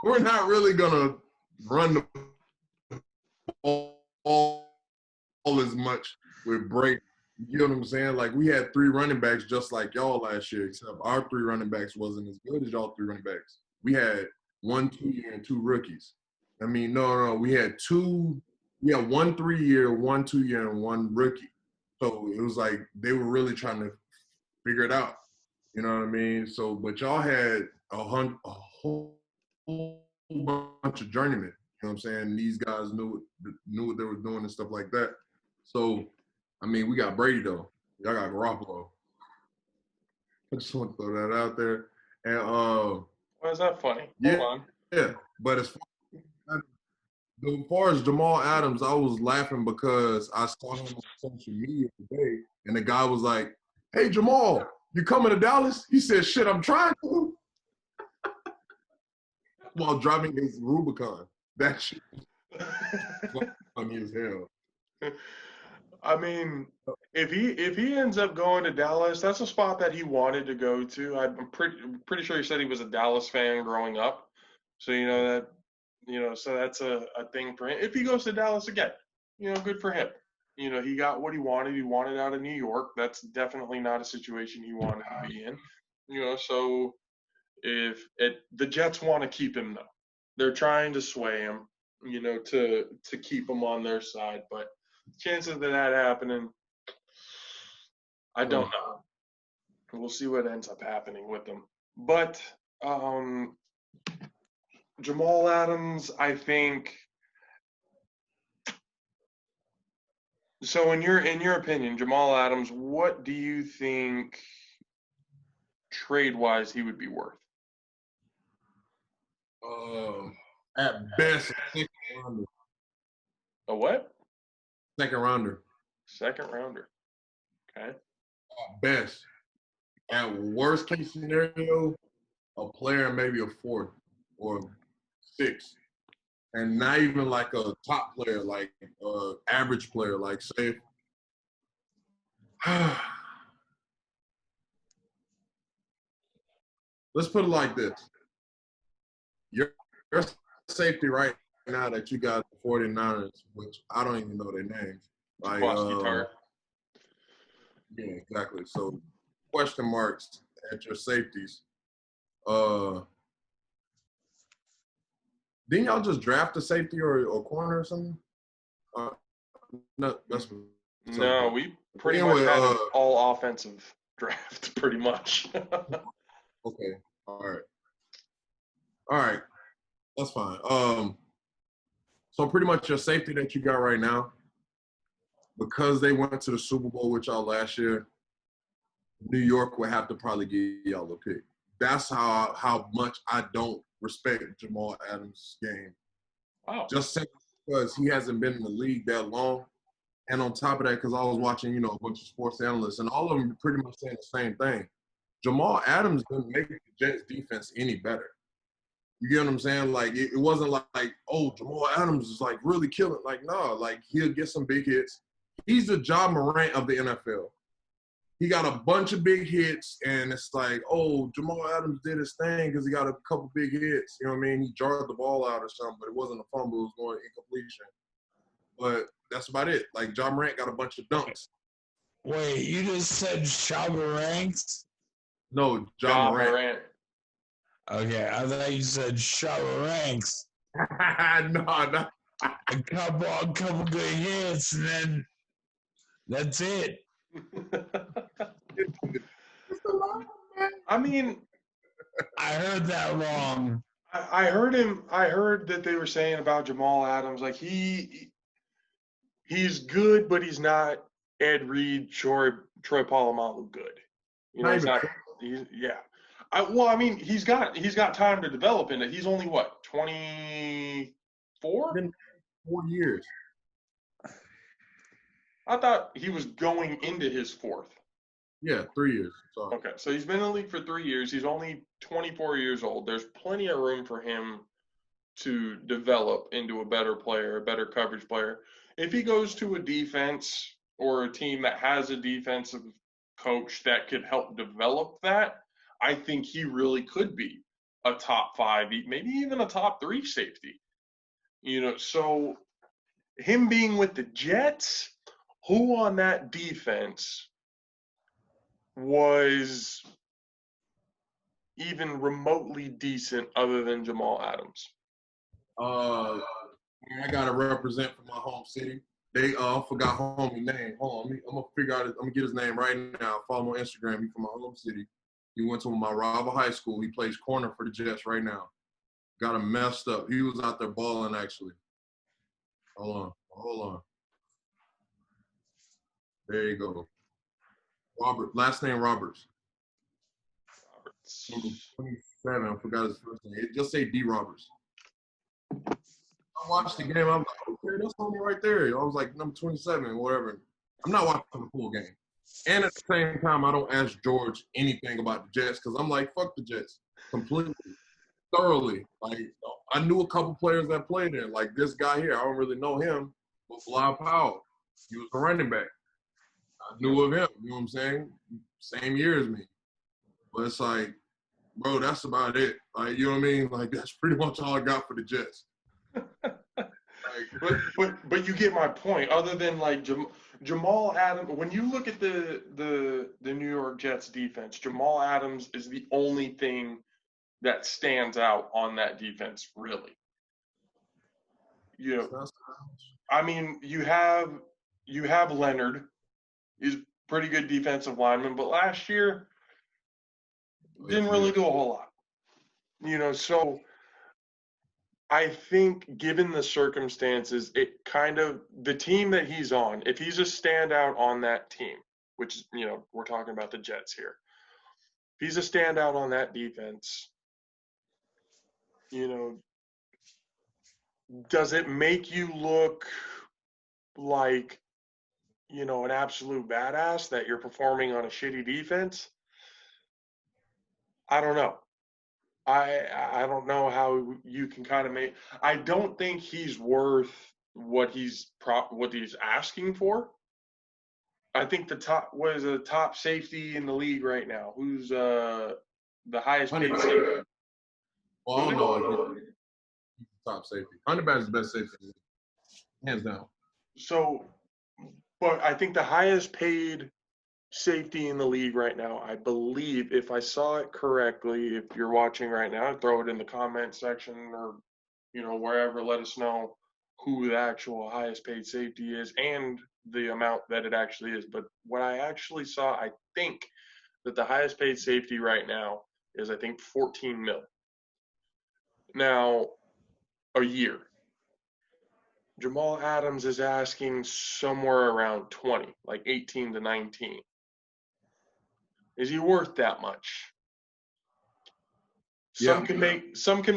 We're not really gonna run the ball as much with Brady. You know what I'm saying? Like we had 3 running backs just like y'all last year, except our 3 running backs wasn't as good as y'all 3 running backs. We had 1 2-year and 2 rookies. I mean, no, we had 1 3-year, 1 2-year, and 1 rookie. So it was like they were really trying to figure it out. You know what I mean? So, but y'all had a whole bunch of journeymen. You know what I'm saying? These guys knew what they were doing and stuff like that. So I mean, we got Brady though. Y'all got Garoppolo. I just want to throw that out there. And Why is that funny? yeah, Hold on. yeah. But as far as Jamal Adams, I was laughing because I saw him on social media today, and the guy was like, "Hey Jamal, you coming to Dallas?" He said, "Shit, I'm trying to." While driving his Rubicon. That shit was funny as hell. I mean, if he ends up going to Dallas, that's a spot that he wanted to go to. I'm pretty sure he said he was a Dallas fan growing up. So so that's a thing for him. If he goes to Dallas again, good for him. He got what he wanted. He wanted out of New York. That's definitely not a situation he wanted to be in. So if the Jets want to keep him though, they're trying to sway him, to keep him on their side, but chances of that happening, I don't know. We'll see what ends up happening with him. But Jamal Adams, I think. So in your opinion, Jamal Adams, what do you think trade-wise he would be worth? At best, second rounder. A what? Second rounder. Second rounder. Okay. At best. At worst case scenario, a player maybe a fourth or sixth. And not even like a top player, like average player, like say let's put it like this. Your safety right now that you got the 49ers, which I don't even know their names. Like yeah, exactly. So question marks at your safeties. Didn't y'all just draft a safety or corner or something? No, no, we pretty much had an all offensive draft, pretty much. Okay. All right. That's fine. So pretty much your safety that you got right now, because they went to the Super Bowl with y'all last year, New York would have to probably give y'all a pick. That's how much I don't respect Jamal Adams' game. Wow. Just simply because he hasn't been in the league that long. And on top of that, because I was watching, a bunch of sports analysts, and all of them pretty much saying the same thing. Jamal Adams didn't make the Jets defense any better. You get what I'm saying? Like, it wasn't like, oh, Jamal Adams is, like, really killing. Like, no, like, he'll get some big hits. He's the Ja Morant of the NFL. He got a bunch of big hits, and it's like, oh, Jamal Adams did his thing because he got a couple big hits. You know what I mean? He jarred the ball out or something, but it wasn't a fumble. It was going incompletion. But that's about it. Like, Ja Morant got a bunch of dunks. Wait, you just said Ja Morant? No, Ja Morant. Okay, I thought you said Ja Morant. No. A couple good hits, and then that's it. I mean, I heard that wrong. I heard that they were saying about Jamal Adams, like he's good, but he's not Ed Reed, Troy Polamalu good. He's not. I mean, he's got time to develop in it. He's only what, 24? Been 4 years. I thought he was going into his fourth. Yeah, 3 years. Sorry. Okay, so he's been in the league for 3 years. He's only 24 years old. There's plenty of room for him to develop into a better player, a better coverage player. If he goes to a defense or a team that has a defensive coach that could help develop that, I think he really could be a top 5, maybe even a top 3 safety. So him being with the Jets, who on that defense was even remotely decent other than Jamal Adams? I gotta represent for my home city. They forgot homie name. Hold on, I'm gonna figure out. I'm gonna get his name right now. Follow him on Instagram. He's from my home city. He went to my rival high school. He plays corner for the Jets right now. Got him messed up. He was out there balling actually. Hold on. There you go. Robert, last name Roberts. Roberts. Number 27. I forgot his first name. It just say D Roberts. I watched the game. I was like, okay, that's homie right there. I was like, number 27, whatever. I'm not watching the full game. And at the same time, I don't ask George anything about the Jets because I'm like, fuck the Jets completely, thoroughly. Like, I knew a couple players that played there. Like this guy here, I don't really know him, but Bilal Powell, he was a running back. I knew of him, you know what I'm saying? Same year as me. But it's like, bro, that's about it. Like, you know what I mean? Like, that's pretty much all I got for the Jets. But you get my point. Other than like Jamal Adams, when you look at the New York Jets defense, Jamal Adams is the only thing that stands out on that defense, really. You know, I mean, you have Leonard. He's a pretty good defensive lineman, but last year didn't really do a whole lot. You know, so I think given the circumstances, it kind of, the team that he's on, if he's a standout on that team, which, you know, we're talking about the Jets here. If he's a standout on that defense, you know, does it make you look like, you know, an absolute badass that you're performing on a shitty defense? I don't know. I don't know how you can kind of make. I don't think he's worth what he's asking for. I think the top safety in the league right now? Who's the highest paid safety? Well, I don't know. He's the top safety. Underback is the best safety, hands down. So, but I think the highest paid safety in the league right now, I believe, if I saw it correctly, if you're watching right now, throw it in the comment section or, you know, wherever, let us know who the actual highest paid safety is and the amount that it actually is. But what I actually saw, I think that the highest paid safety right now is, I think, 14 mil. Now, a year. Jamal Adams is asking somewhere around 20, like 18 to 19. Is he worth that much? Some can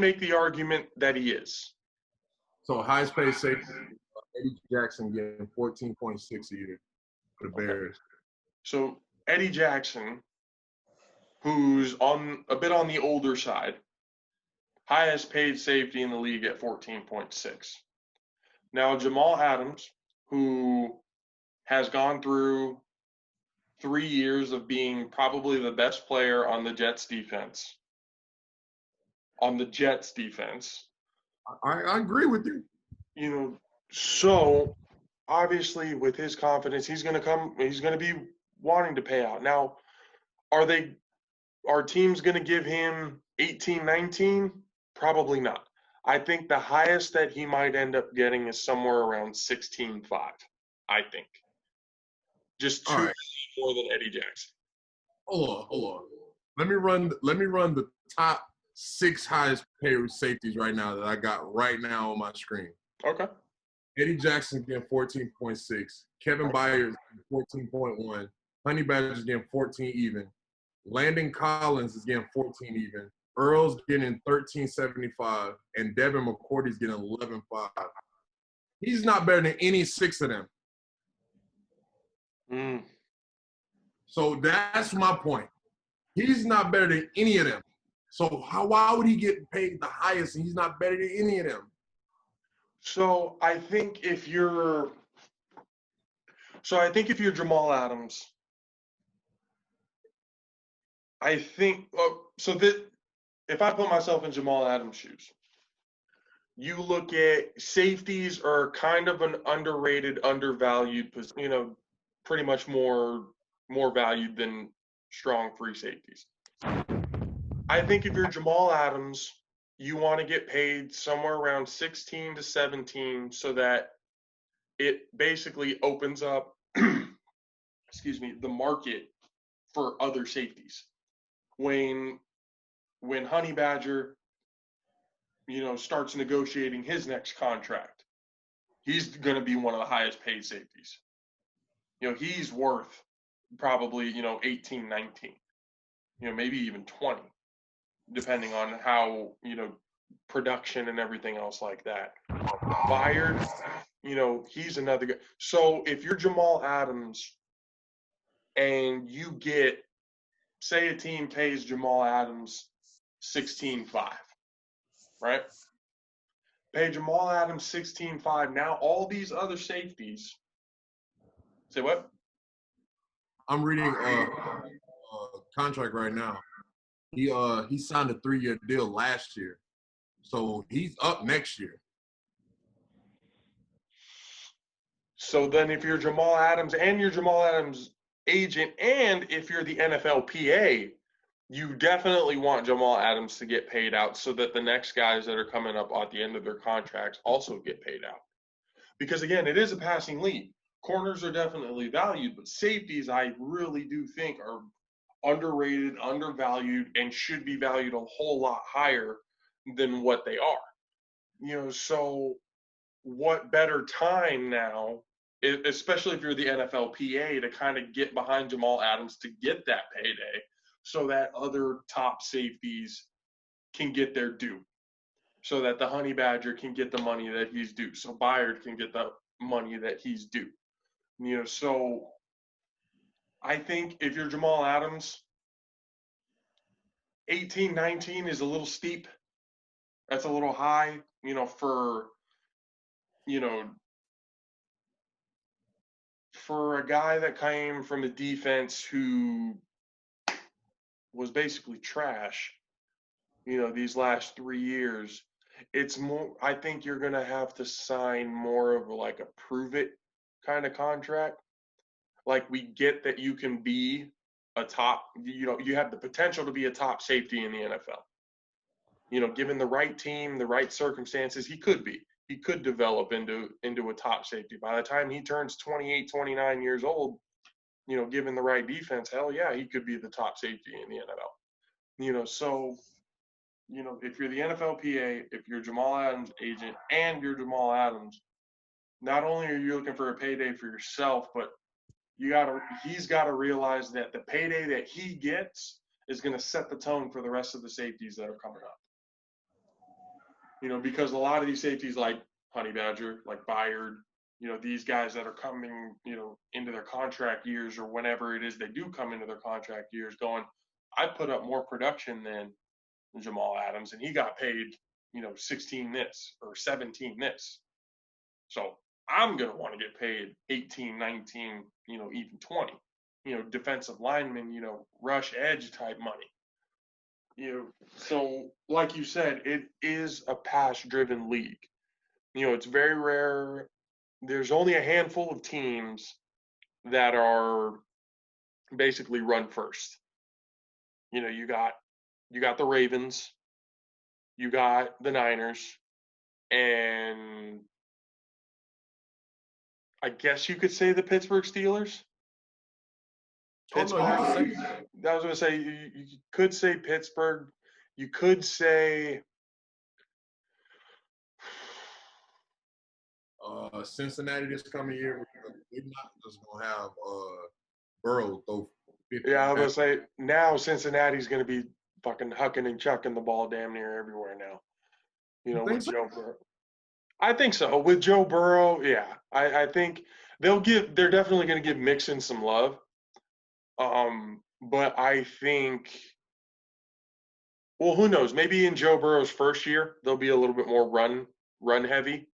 make the argument that he is. So highest paid safety, Eddie Jackson getting 14.6 a year for the Bears. So Eddie Jackson, who's a bit on the older side, highest paid safety in the league at 14.6. Now Jamal Adams, who has gone through 3 years of being probably the best player on the Jets defense. I agree with you. You know, so obviously with his confidence, he's going to be wanting to pay out. Now, are teams going to give him 18, 19? Probably not. I think the highest that he might end up getting is somewhere around 16.5, I think. Just two more than Eddie Jackson. Hold on. Let me run the top 6 highest paid safeties right now that I got right now on my screen. Okay. Eddie Jackson getting 14.6. Kevin Byers 14.1. Honey Badger's getting 14 even. Landon Collins is getting 14 even. Earl's getting 13.75. And Devin McCourty's getting 11.5. He's not better than any 6 of them. So that's my point. He's not better than any of them. So why would he get paid the highest and he's not better than any of them? So I think if you're Jamal Adams, I think if I put myself in Jamal Adams' shoes, you look at safeties are kind of an underrated, undervalued, you know, pretty much more valued than strong free safeties. I think if you're Jamal Adams, you want to get paid somewhere around 16 to 17 so that it basically opens up, the market for other safeties. When Honey Badger, you know, starts negotiating his next contract, he's going to be one of the highest paid safeties. he's worth probably, 18, 19, maybe even 20, depending on how, production and everything else like that. Byard, he's another guy. So if you're Jamal Adams and you get, say a team pays Jamal Adams 16.5, right? Pay Jamal Adams 16.5. Now all these other safeties. Say what? I'm reading a contract right now. He signed a 3-year deal last year, so he's up next year. So then if you're Jamal Adams and you're Jamal Adams agent, and if you're the NFLPA, you definitely want Jamal Adams to get paid out so that the next guys that are coming up at the end of their contracts also get paid out. Because again, it is a passing league. Corners are definitely valued, but safeties I really do think are underrated, undervalued, and should be valued a whole lot higher than what they are. So what better time now, especially if you're the NFLPA, to kind of get behind Jamal Adams to get that payday so that other top safeties can get their due, so that the Honey Badger can get the money that he's due, so Byard can get the money that he's due. So I think if you're Jamal Adams, 18, 19 is a little steep. That's a little high, for, for a guy that came from a defense who was basically trash, these last 3 years. It's more, I think you're going to have to sign more of like a prove it kind of contract. Like, we get that you can be a top, you have the potential to be a top safety in the NFL. Given the right team, the right circumstances, he could be. He could develop into a top safety. By the time he turns 28, 29 years old, given the right defense, hell yeah, he could be the top safety in the NFL. So, if you're the NFLPA, if you're Jamal Adams' agent and you're Jamal Adams, not only are you looking for a payday for yourself, but he's got to realize that the payday that he gets is going to set the tone for the rest of the safeties that are coming up. Because a lot of these safeties like Honey Badger, like Byard, these guys that are coming, into their contract years, or whenever it is they do come into their contract years, going, I put up more production than Jamal Adams, and he got paid, 16 this or 17 this. So I'm going to want to get paid 18, 19, even 20, defensive lineman, rush edge type money. So like you said, it is a pass driven league. It's very rare. There's only a handful of teams that are basically run first. You got the Ravens, you got the Niners, and I guess you could say the Pittsburgh Steelers. Pittsburgh. I was going to say, you could say Pittsburgh. You could say Cincinnati this coming year. They're not just gonna have Burrow throw 50. Yeah, I was going to say, now Cincinnati's going to be fucking hucking and chucking the ball damn near everywhere now. With Joe Burrow. I think so. With Joe Burrow, yeah. I think they're definitely going to give Mixon some love. But I think, well, who knows? Maybe in Joe Burrow's first year, there'll be a little bit more run heavy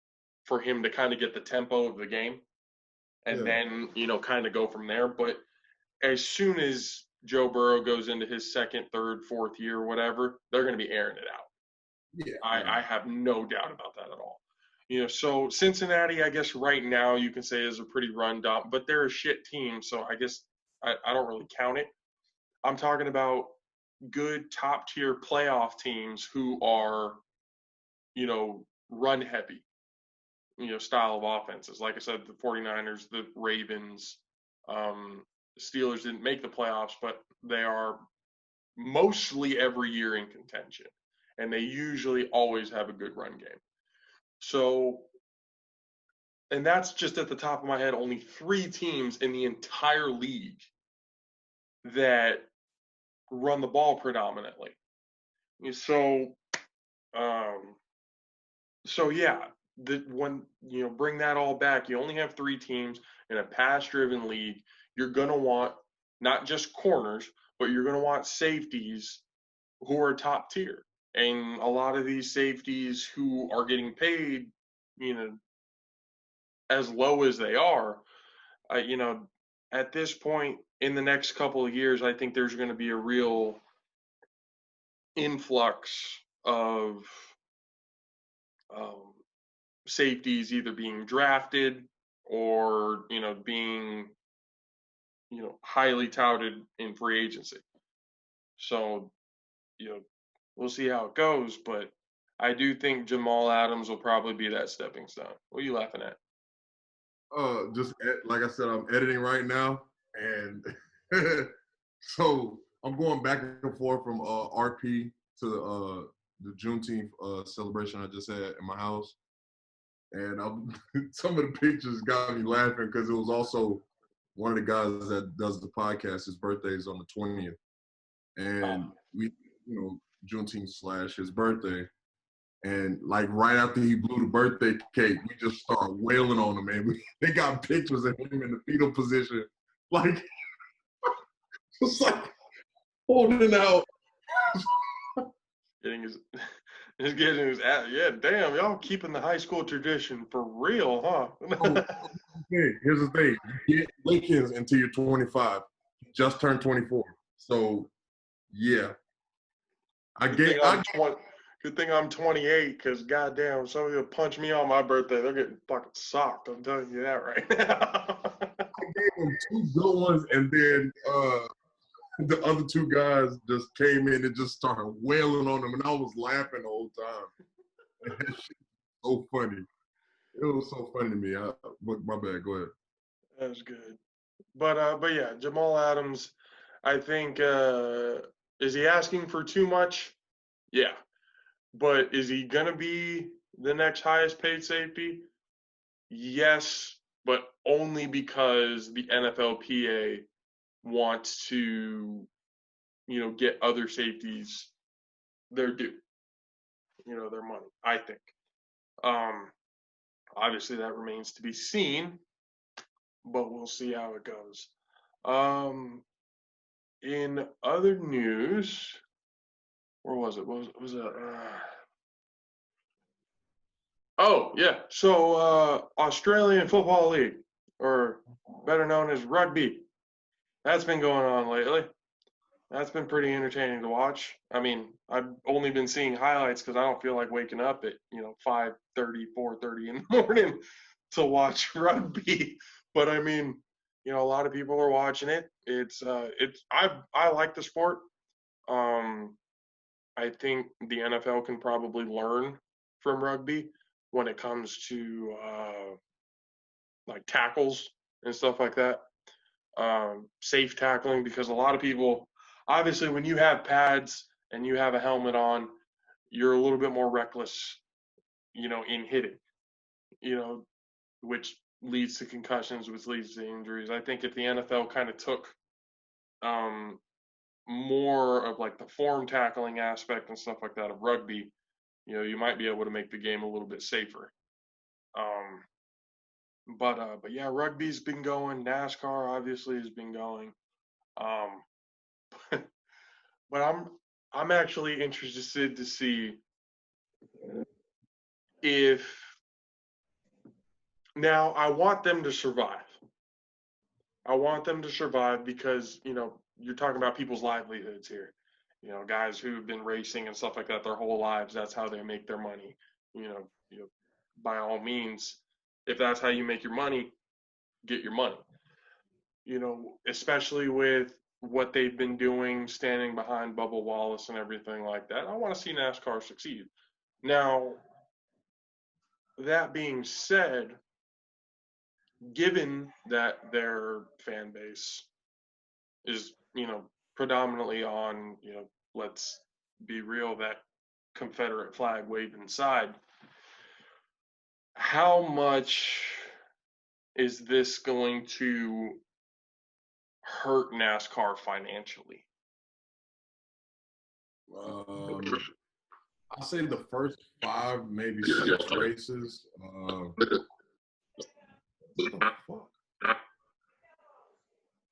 for him to kind of get the tempo of the game, and then, kind of go from there. But as soon as Joe Burrow goes into his second, third, fourth year, whatever, they're going to be airing it out. Yeah, I have no doubt about that at all. So Cincinnati, I guess right now you can say is a pretty run dump, but they're a shit team, so I guess I don't really count it. I'm talking about good top tier playoff teams who are, run heavy, style of offenses. Like I said, the 49ers, the Ravens, the Steelers didn't make the playoffs, but they are mostly every year in contention. And they usually always have a good run game. So and that's just at the top of my head, only 3 teams in the entire league that run the ball predominantly. So, um, so yeah, when bring that all back, you only have 3 teams in a pass-driven league. You're gonna want not just corners, but you're gonna want safeties who are top tier, and a lot of these safeties who are getting paid, you know, as low as they are, you know, at this point in the next couple of years, I think there's going to be a real influx of um, safeties either being drafted or being highly touted in free agency. So we'll see how it goes, but I do think Jamal Adams will probably be that stepping stone. What are you laughing at? Like I said, I'm editing right now, and so I'm going back and forth from RP to the Juneteenth celebration I just had in my house, and some of the pictures got me laughing because it was also one of the guys that does the podcast. His birthday is on the 20th, and we, Juneteenth / his birthday. And like right after he blew the birthday cake, we just started wailing on him, man. They got pictures of him in the fetal position, like just like holding out. Just getting his ass. Yeah, damn, y'all keeping the high school tradition for real, huh? Here's the thing: you get Lakers until you're 25. You just turned 24, so yeah. Good thing I'm 28, because goddamn, somebody will punch me on my birthday. They're getting fucking socked. I'm telling you that right now. I gave them 2 good ones, and then the other 2 guys just came in and just started wailing on them, and I was laughing the whole time. That shit was so funny. It was so funny to me. My bad. Go ahead. That was good. But yeah, Jamal Adams, I think, is he asking for too much? Yeah. But is he going to be the next highest paid safety? Yes, but only because the NFLPA wants to, get other safeties their due, their money, I think. Obviously, that remains to be seen, but we'll see how it goes. In other news, where was it? What was it? Oh, yeah. So, Australian Football League, or better known as rugby, that's been going on lately. That's been pretty entertaining to watch. I mean, I've only been seeing highlights because I don't feel like waking up at 5:30, 4:30 in the morning to watch rugby. But I mean, a lot of people are watching it. I like the sport. Um, I think the NFL can probably learn from rugby when it comes to like tackles and stuff like that. Safe tackling, because a lot of people, obviously, when you have pads and you have a helmet on, you're a little bit more reckless, in hitting, which leads to concussions, which leads to injuries. I think if the NFL kind of took um, more of like the form tackling aspect and stuff like that of rugby, you might be able to make the game a little bit safer. Um, but yeah, rugby's been going. NASCAR obviously has been going. Um, but I'm actually interested to see if now I want them to survive. I want them to survive because you're talking about people's livelihoods here. Guys who've been racing and stuff like that their whole lives. That's how they make their money. By all means, if that's how you make your money, get your money. Especially with what they've been doing, standing behind Bubba Wallace and everything like that. I want to see NASCAR succeed. Now, that being said, given that their fan base is, predominantly on, let's be real, that Confederate flag waving side, how much is this going to hurt NASCAR financially? I'll say the first 5, maybe 6 races. What the fuck?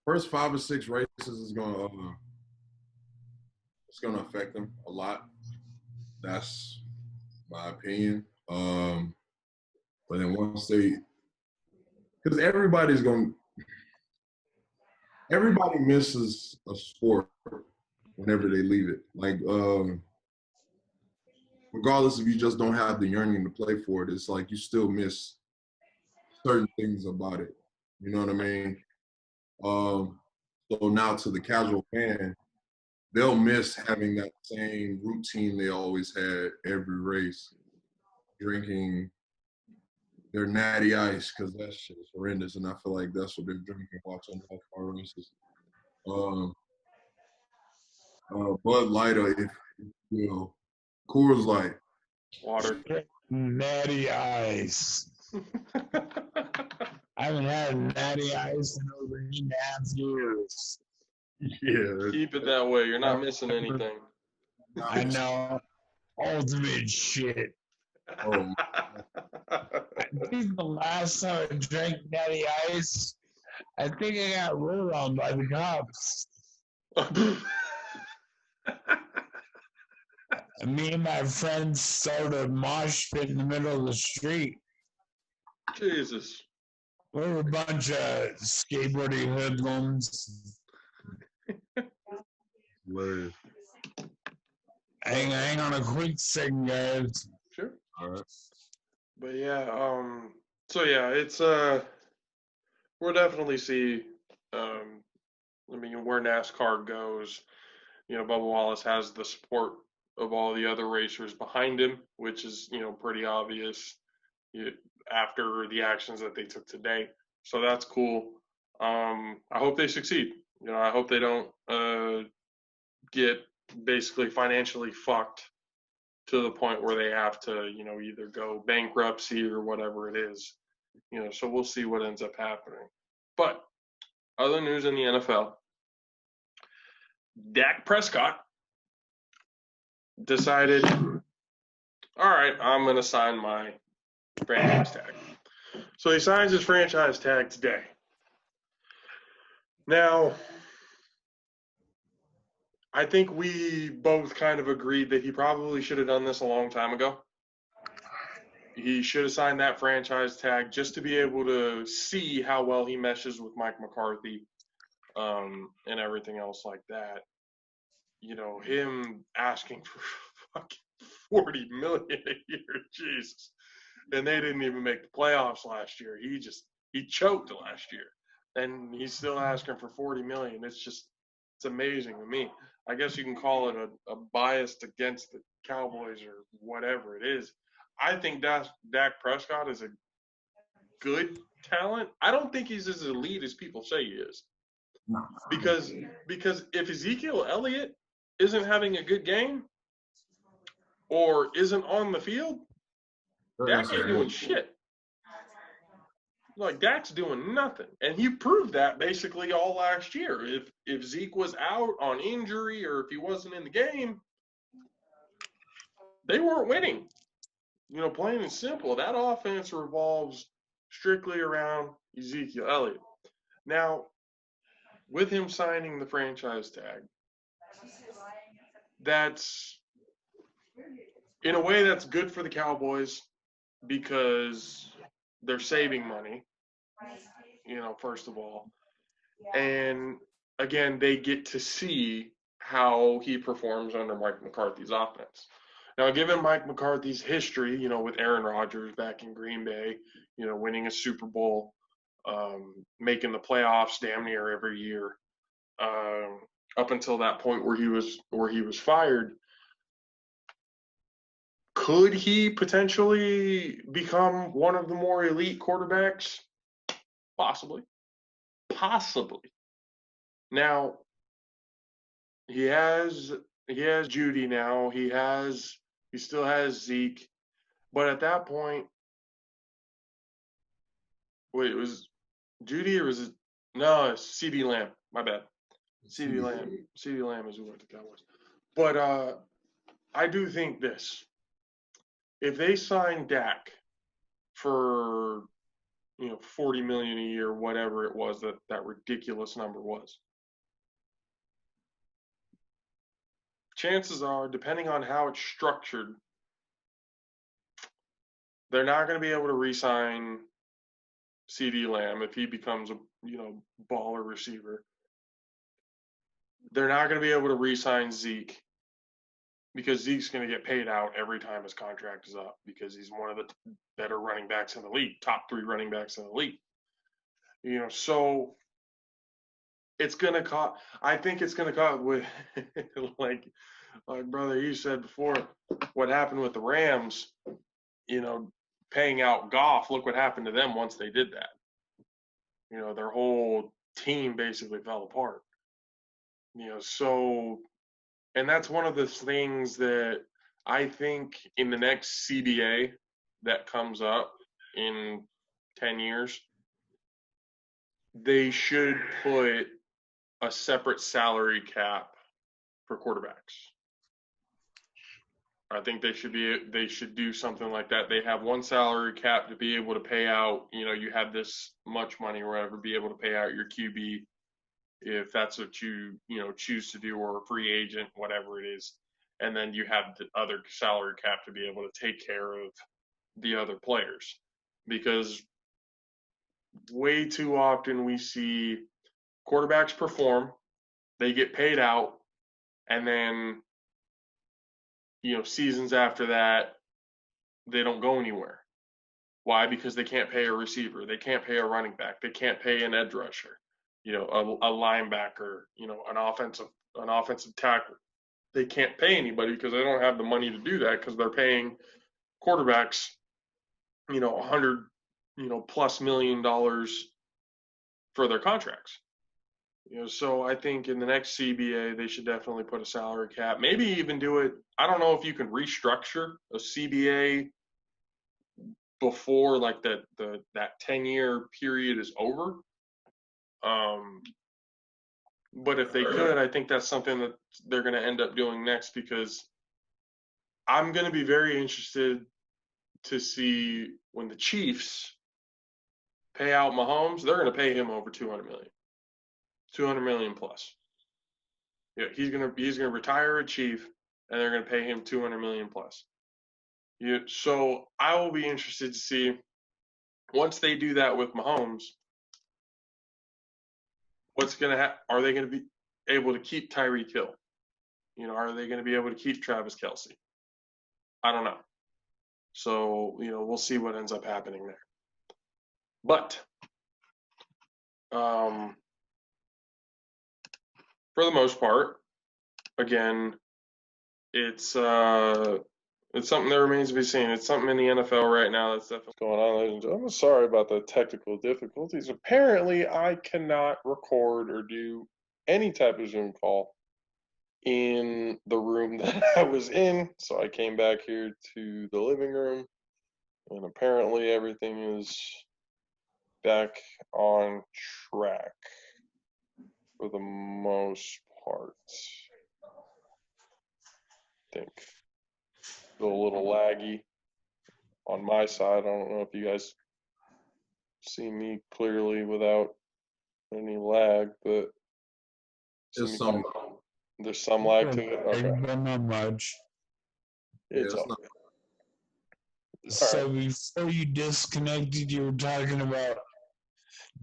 First 5 or 6 races is gonna it's gonna affect them a lot. That's my opinion. But then once because everybody misses a sport whenever they leave it. Like, regardless if you just don't have the yearning to play for it, it's like you still miss certain things about it. You know what I mean? So now to the casual fan, they'll miss having that same routine they always had every race, drinking their natty ice, because that shit is horrendous, and I feel like that's what they're drinking watching NASCAR races. Bud Light, if you know, Coors Light. Water. Natty Ice. I haven't had natty ice in over 8.5 years. Yeah. Keep it that way. You're not missing anything. I know. Ultimate shit. Oh, I think the last time I drank natty ice, I think I got ruled on by the cops. And me and my friends started a mosh pit in the middle of the street. Jesus. We were a bunch of skateboarding hoodlums. hilarious. Hang on a quick second, guys. Sure. All right. But yeah, so yeah, it's we'll definitely see I mean where NASCAR goes. You know, Bubba Wallace has the support of all the other racers behind him, which is, you know, pretty obvious after the actions that they took today. So that's cool. I hope they succeed. You know, I hope they don't get basically financially fucked to the point where they have to, you know, either go bankruptcy or whatever it is. You know, so we'll see what ends up happening. But other news in the NFL, Dak Prescott decided, all right, I'm going to sign my franchise tag. So he signs his franchise tag today. Now, I think we both kind of agreed that he probably should have done this a long time ago. He should have signed that franchise tag just to be able to see how well he meshes with Mike McCarthy and everything else like that. You know, him asking for fucking $40 million a year, Jesus. And they didn't even make the playoffs last year. He choked last year. And he's still asking for $40 million. It's amazing to me. I guess you can call it a bias against the Cowboys or whatever it is. I think Dak Prescott is a good talent. I don't think he's as elite as people say he is. Because if Ezekiel Elliott isn't having a good game or isn't on the field, Dak ain't doing shit. Like, Dak's doing nothing. And he proved that basically all last year. If Zeke was out on injury or if he wasn't in the game, they weren't winning. You know, plain and simple. That offense revolves strictly around Ezekiel Elliott. Now, with him signing the franchise tag, that's, in a way, that's good for the Cowboys because they're saving money, you know, first of all. And again, they get to see how he performs under Mike McCarthy's offense. Now, given Mike McCarthy's history, you know, with Aaron Rodgers back in Green Bay, you know, winning a Super Bowl, making the playoffs damn near every year, up until that point where he was fired, could he potentially become one of the more elite quarterbacks? Possibly. Now, he has Judy now. He still has Zeke. But at that point, Judy, or is it? No, it's CD Lamb. My bad. CD Lamb. CD Lamb is who went to Cowboys. But I do think this. If they sign Dak for 40 million a year, whatever it was that ridiculous number was, chances are, depending on how it's structured, they're not going to be able to re-sign CD Lamb if he becomes a baller receiver. They're not going to be able to re-sign Zeke because Zeke's going to get paid out every time his contract is up because he's one of the better running backs in the league, top 3 running backs in the league. So it's going to cost. I think it's going to cost with like brother you said before, what happened with the Rams, paying out Goff. Look what happened to them once they did that. Their whole team basically fell apart. So, and that's one of the things that I think in the next CBA that comes up in 10 years, they should put a separate salary cap for quarterbacks. I think they should do something like that. They have one salary cap to be able to pay out, you have this much money or whatever, be able to pay out your QB if that's what you choose to do, or a free agent, whatever it is. And then you have the other salary cap to be able to take care of the other players. Because way too often we see quarterbacks perform, they get paid out, and then seasons after that, they don't go anywhere. Why? Because they can't pay a receiver. They can't pay a running back. They can't pay an edge rusher, a linebacker, an offensive tackle. They can't pay anybody because they don't have the money to do that because they're paying quarterbacks, $100, plus $1 million for their contracts. So I think in the next CBA, they should definitely put a salary cap. Maybe even do it. I don't know if you can restructure a CBA before like that 10-year period is over. But if they could, I think that's something that they're going to end up doing next, because I'm going to be very interested to see when the Chiefs pay out Mahomes. They're going to pay him over $200 million plus. Yeah, he's going to retire a Chief, and they're going to pay him $200 million plus. So I will be interested to see once they do that with Mahomes, what's going to happen. Are they going to be able to keep Tyreek Hill? Are they going to be able to keep Travis Kelce? I don't know. So, we'll see what ends up happening there. But for the most part, again, it's something that remains to be seen. It's something in the NFL right now that's definitely going on, ladies and gentlemen. I'm sorry about the technical difficulties. Apparently, I cannot record or do any type of Zoom call in the room that I was in, so I came back here to the living room, and apparently everything is back on track for the most part. I think a little laggy on my side. I don't know if you guys see me clearly without any lag, but There's some. there's some lag to it. Okay. Not much. It's Yeah, all not, good. So before you disconnected, you were talking about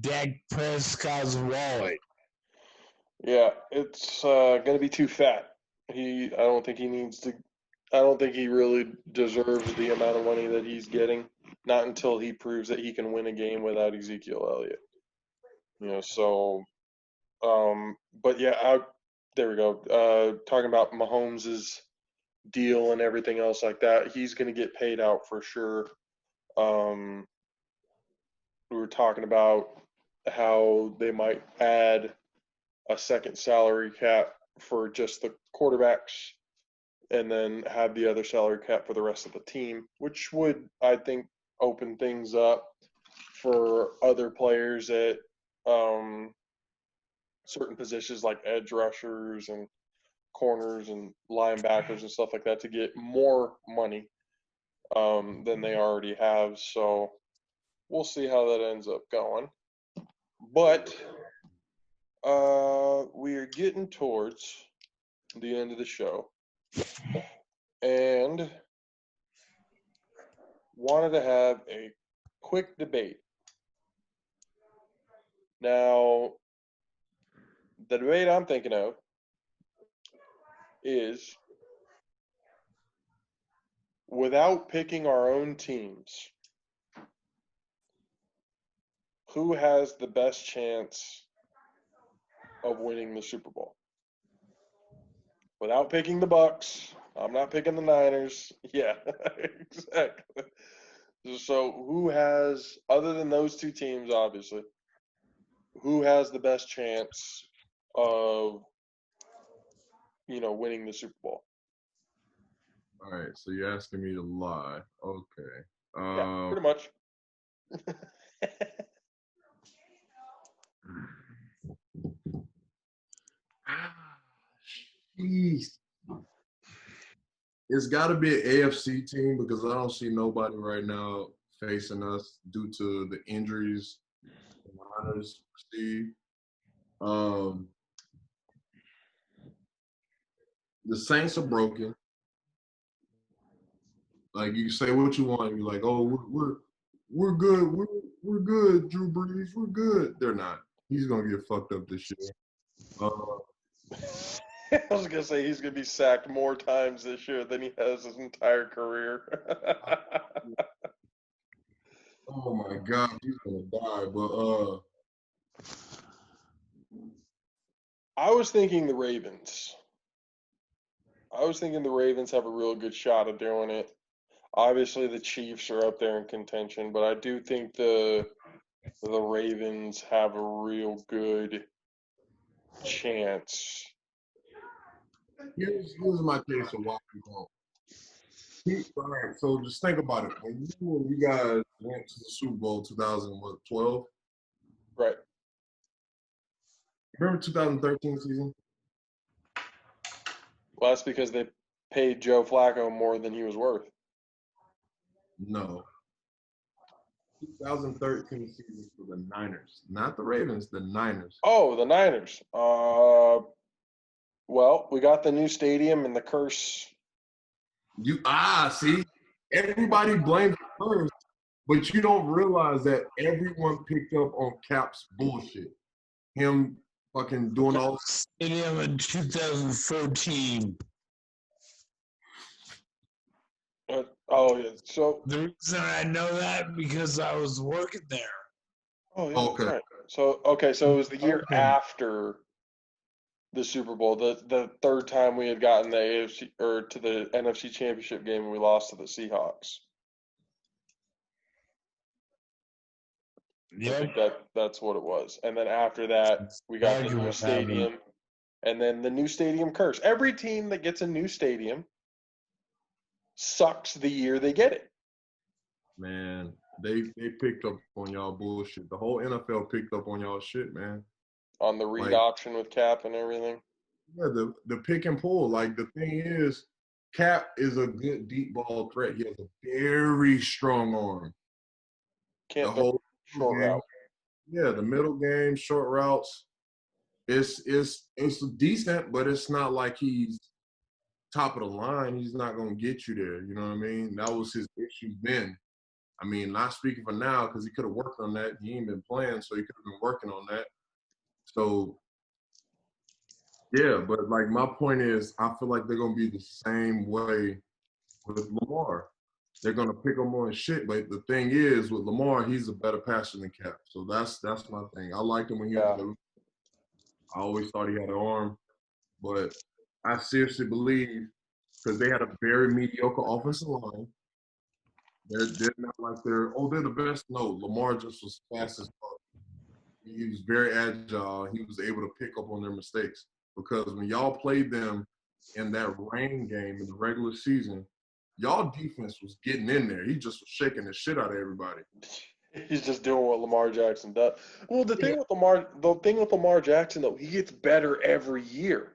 Dak Prescott's wallet. Yeah, it's going to be too fat. I don't think he needs to. I don't think he really deserves the amount of money that he's getting. Not until he proves that he can win a game without Ezekiel Elliott. But yeah, there we go. Talking about Mahomes' deal and everything else like that, he's going to get paid out for sure. We were talking about how they might add a second salary cap for just the quarterbacks and then have the other salary cap for the rest of the team, which would, I think, open things up for other players at certain positions like edge rushers and corners and linebackers and stuff like that to get more money than they already have. So we'll see how that ends up going. But we are getting towards the end of the show. And wanted to have a quick debate. Now, the debate I'm thinking of is without picking our own teams, who has the best chance of winning the Super Bowl? Without picking the Bucks, I'm not picking the Niners. Yeah, exactly. So who has, other than those two teams, obviously, who has the best chance of, winning the Super Bowl? All right, so you're asking me to lie. Okay. Yeah, pretty much. Jeez. It's got to be an AFC team because I don't see nobody right now facing us due to the injuries the Niners received. The Saints are broken. Like you say what you want, you're like, oh, we're good, we're good, Drew Brees, we're good. They're not. He's gonna get fucked up this year. I was gonna say he's gonna be sacked more times this year than he has his entire career. Oh my God, he's gonna die. But I was thinking the Ravens. I was thinking the Ravens have a real good shot of doing it. Obviously, the Chiefs are up there in contention, but I do think the Ravens have a real good chance. here's my case of why we won't. All right, so just think about it. When you guys went to the Super Bowl 2012, Right. remember 2013 season? Well, that's because they paid Joe Flacco more than he was worth. No. 2013 season for the Niners, not the Ravens, the Niners. Oh, the Niners. Well, we got the new stadium and the curse. See, everybody blames the curse, but you don't realize that everyone picked up on Cap's bullshit. Him fucking doing all Stadium in 2014. Oh yeah. So the reason I know that because I was working there. Oh yeah. Okay. That's right. So it was the year after the Super Bowl, the third time we had gotten the AFC or to the NFC Championship game, and we lost to the Seahawks. Yeah. I think that's what it was. And then after that, we got the new stadium, and then the new stadium curse. Every team that gets a new stadium sucks the year they get it. Man, they picked up on y'all bullshit. The whole NFL picked up on y'all shit, man. On the Reed option with Cap and everything. Yeah, the pick and pull. Like the thing is, Cap is a good deep ball threat. He has a very strong arm. Can't throw short route. Yeah, the middle game, short routes. It's decent, but it's not like he's top of the line. He's not gonna get you there. You know what I mean? That was his issue then. I mean, not speaking for now because he could have worked on that. He ain't been playing, so he could have been working on that. So yeah, but like my point is, I feel like they're gonna be the same way with Lamar. They're gonna pick him on shit, but the thing is, with Lamar, he's a better passer than Cap. So that's my thing. I liked him when he was little. I always thought he had an arm, but I seriously believe because they had a very mediocre offensive line. They're not like they're the best. No, Lamar just was fast as fuck. He was very agile. He was able to pick up on their mistakes because when y'all played them in that rain game in the regular season, y'all defense was getting in there. He just was shaking the shit out of everybody. He's just doing what Lamar Jackson does. Well, the thing with Lamar Jackson though, he gets better every year.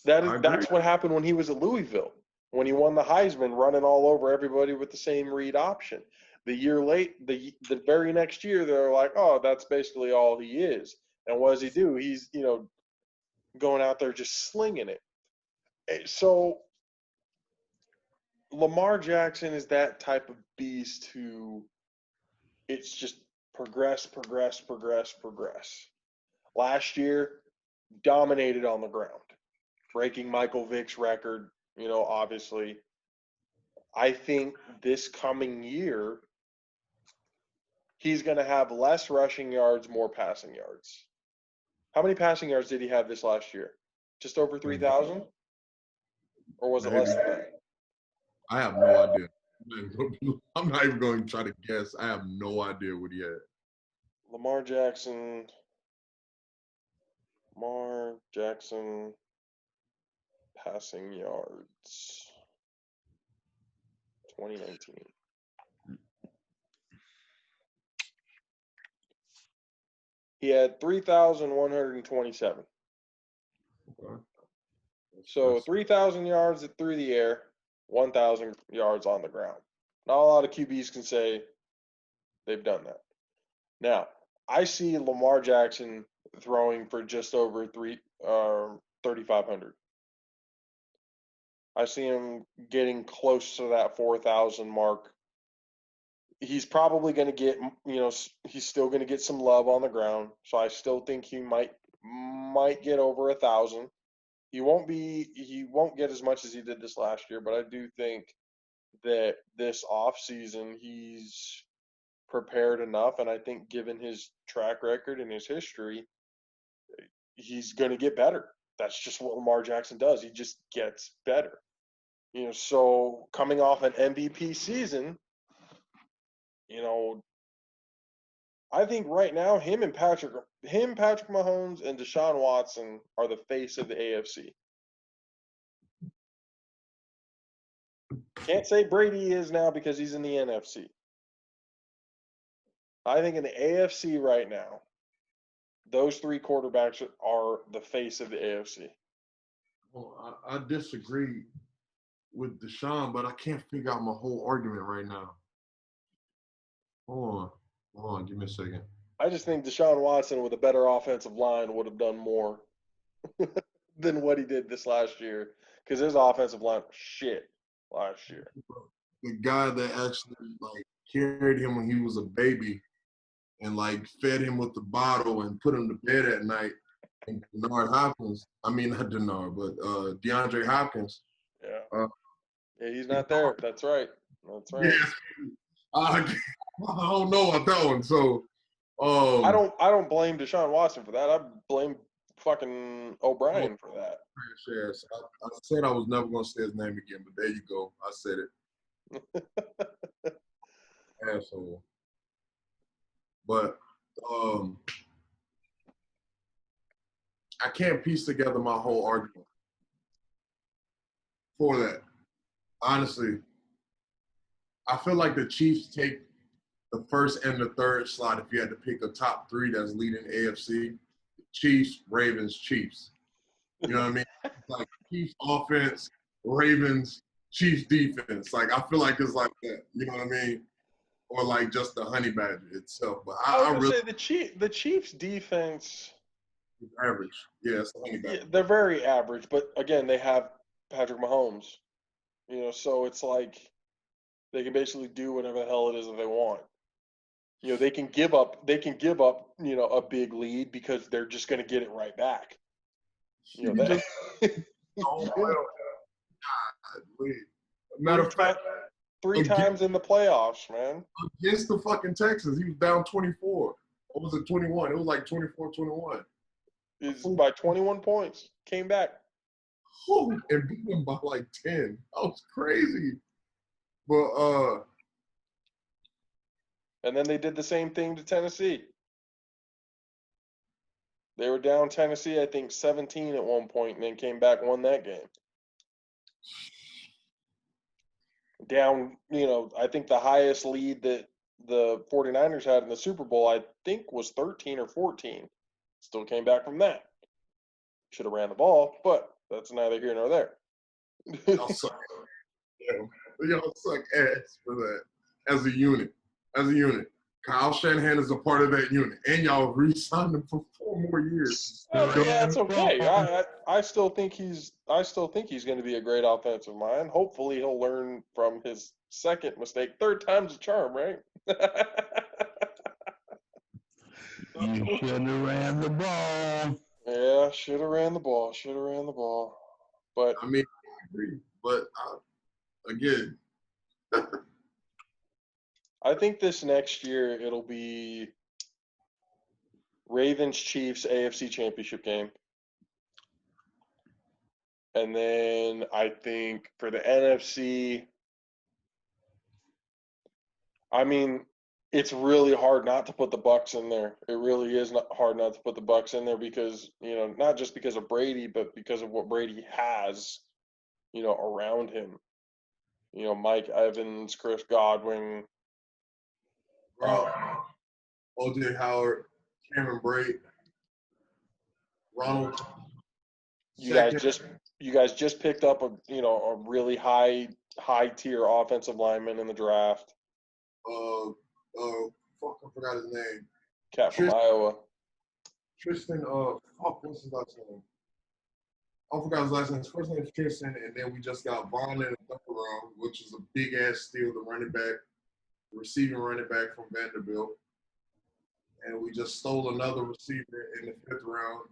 That's what happened when he was at Louisville, when he won the Heisman, running all over everybody with the same read option. The very next year, they're like, oh, that's basically all he is. And what does he do? He's going out there just slinging it. So Lamar Jackson is that type of beast who it's just progress, progress, progress, progress. Last year, dominated on the ground, breaking Michael Vick's record, obviously. I think this coming year, he's going to have less rushing yards, more passing yards. How many passing yards did he have this last year? Just over 3,000? Or was it less than that? I have no idea. I'm not even going to try to guess. I have no idea what he had. Lamar Jackson passing yards 2019. He had 3,127. Okay. So 3,000 yards through the air, 1,000 yards on the ground. Not a lot of QBs can say they've done that. Now, I see Lamar Jackson throwing for just over 3,500. I see him getting close to that 4,000 mark. He's probably going to get, he's still going to get some love on the ground. So I still think he might get over 1,000. He won't get as much as he did this last year, but I do think that this offseason he's prepared enough, and I think given his track record and his history, he's going to get better. That's just what Lamar Jackson does. He just gets better. So coming off an MVP season, I think right now him, Patrick Mahomes, and Deshaun Watson are the face of the AFC. Can't say Brady is now because he's in the NFC. I think in the AFC right now, those three quarterbacks are the face of the AFC. Well, I disagree with Deshaun, but I can't figure out my whole argument right now. Hold on, give me a second. I just think Deshaun Watson with a better offensive line would have done more than what he did this last year, because his offensive line was shit last year. The guy that actually carried him when he was a baby and fed him with the bottle and put him to bed at night, and DeAndre Hopkins. I mean, not Denard, but DeAndre Hopkins. Yeah. Yeah, he's not there. That's right. Yeah, I don't know about that one. So I don't blame Deshaun Watson for that. I blame fucking O'Brien for that. Yes, I said I was never gonna say his name again, but there you go. I said it. Asshole. But I can't piece together my whole argument for that. Honestly, I feel like the Chiefs take the first and the third slot if you had to pick a top three that's leading AFC. Chiefs, Ravens, Chiefs. You know what I mean? Chiefs offense, Ravens, Chiefs defense. I feel like it's like that. You know what I mean? Or just the Honey Badger itself. But I would really say the Chiefs defense is average. Yeah, it's Honey Badger. Yeah, they're very average, but again, they have Patrick Mahomes. So it's they can basically do whatever the hell it is that they want. They can give up, a big lead because they're just going to get it right back. Matter of fact, three times in the playoffs, man. Against the fucking Texans, he was down 24. Or was it 21? It was 24-21. It's by 21 points. Came back. And beat them by 10. That was crazy. But and then they did the same thing to Tennessee. They were down Tennessee, I think 17 at one point, and then came back, won that game. Down, I think the highest lead that the 49ers had in the Super Bowl, I think, was 13 or 14. Still came back from that. Should have ran the ball, but that's neither here nor there. Y'all suck. Y'all suck ass for that as a unit. As a unit. Kyle Shanahan is a part of that unit, and y'all re-signed him for 4 more years. Yeah, it's okay. I still think he's going to be a great offensive mind. Hopefully, he'll learn from his second mistake. Third time's a charm, right? You should have ran the ball. Yeah, should have ran the ball. Should have ran the ball. But I mean, I agree. But again, I think this next year it'll be Ravens Chiefs AFC Championship game. And then I think for the NFC, I mean, it's really hard not to put the Bucs in there. It really is hard not to put the Bucs in there because, not just because of Brady, but because of what Brady has, around him. Mike Evans, Chris Godwin, O.J. Howard, Cameron Brate, Ronald. You guys just picked up a really high tier offensive lineman in the draft. Fuck, I forgot his name. Cat from Iowa. Tristan, what's his last name? I forgot his last name. His first name is Tristan, and then we just got Vaughn in the third round, which is a big ass steal, the receiving running back from Vanderbilt. And we just stole another receiver in the 5th round.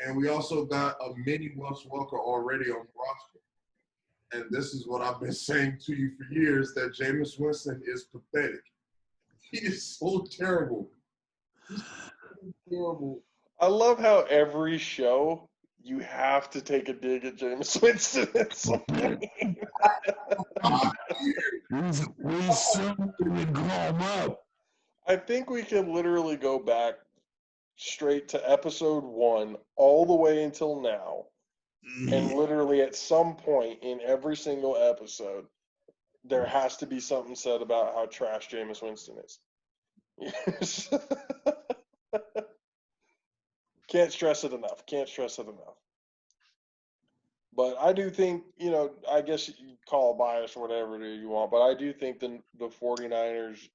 And we also got a mini Wes Welker already on the roster. And this is what I've been saying to you for years, that Jameis Winston is pathetic. He is so terrible. He's so terrible. I love how every show you have to take a dig at Jameis Winston at some point. We soon would call him up. I think we can literally go back straight to episode 1 all the way until now. And literally at some point in every single episode, there has to be something said about how trash Jameis Winston is. Can't stress it enough. But I do think, I guess you call it bias or whatever you want, but I do think the 49ers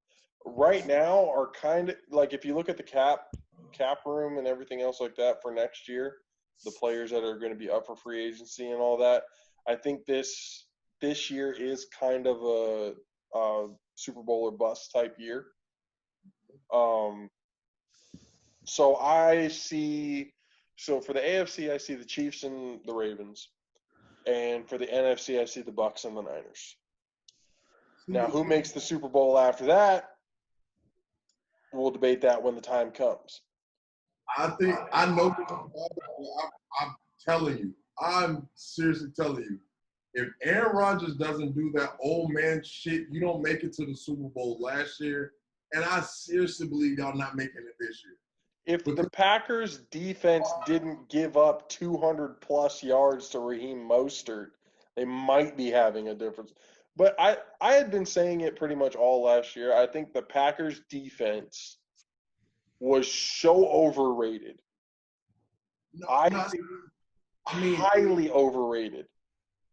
right now are kind of, like, if you look at the cap room and everything else like that for next year, the players that are going to be up for free agency and all that, I think this year is kind of a Super Bowl or bust type year. So for the AFC, I see the Chiefs and the Ravens. And for the NFC, I see the Bucs and the Niners. Now, who makes the Super Bowl after that? We'll debate that when the time comes. I'm telling you, I'm seriously telling you, if Aaron Rodgers doesn't do that old man shit, you don't make it to the Super Bowl last year. And I seriously believe y'all not making it this year. If the Packers defense didn't give up 200-plus yards to Raheem Mostert, they might be having a difference. But I had been saying it pretty much all last year. I think the Packers defense was so overrated. I mean, highly overrated.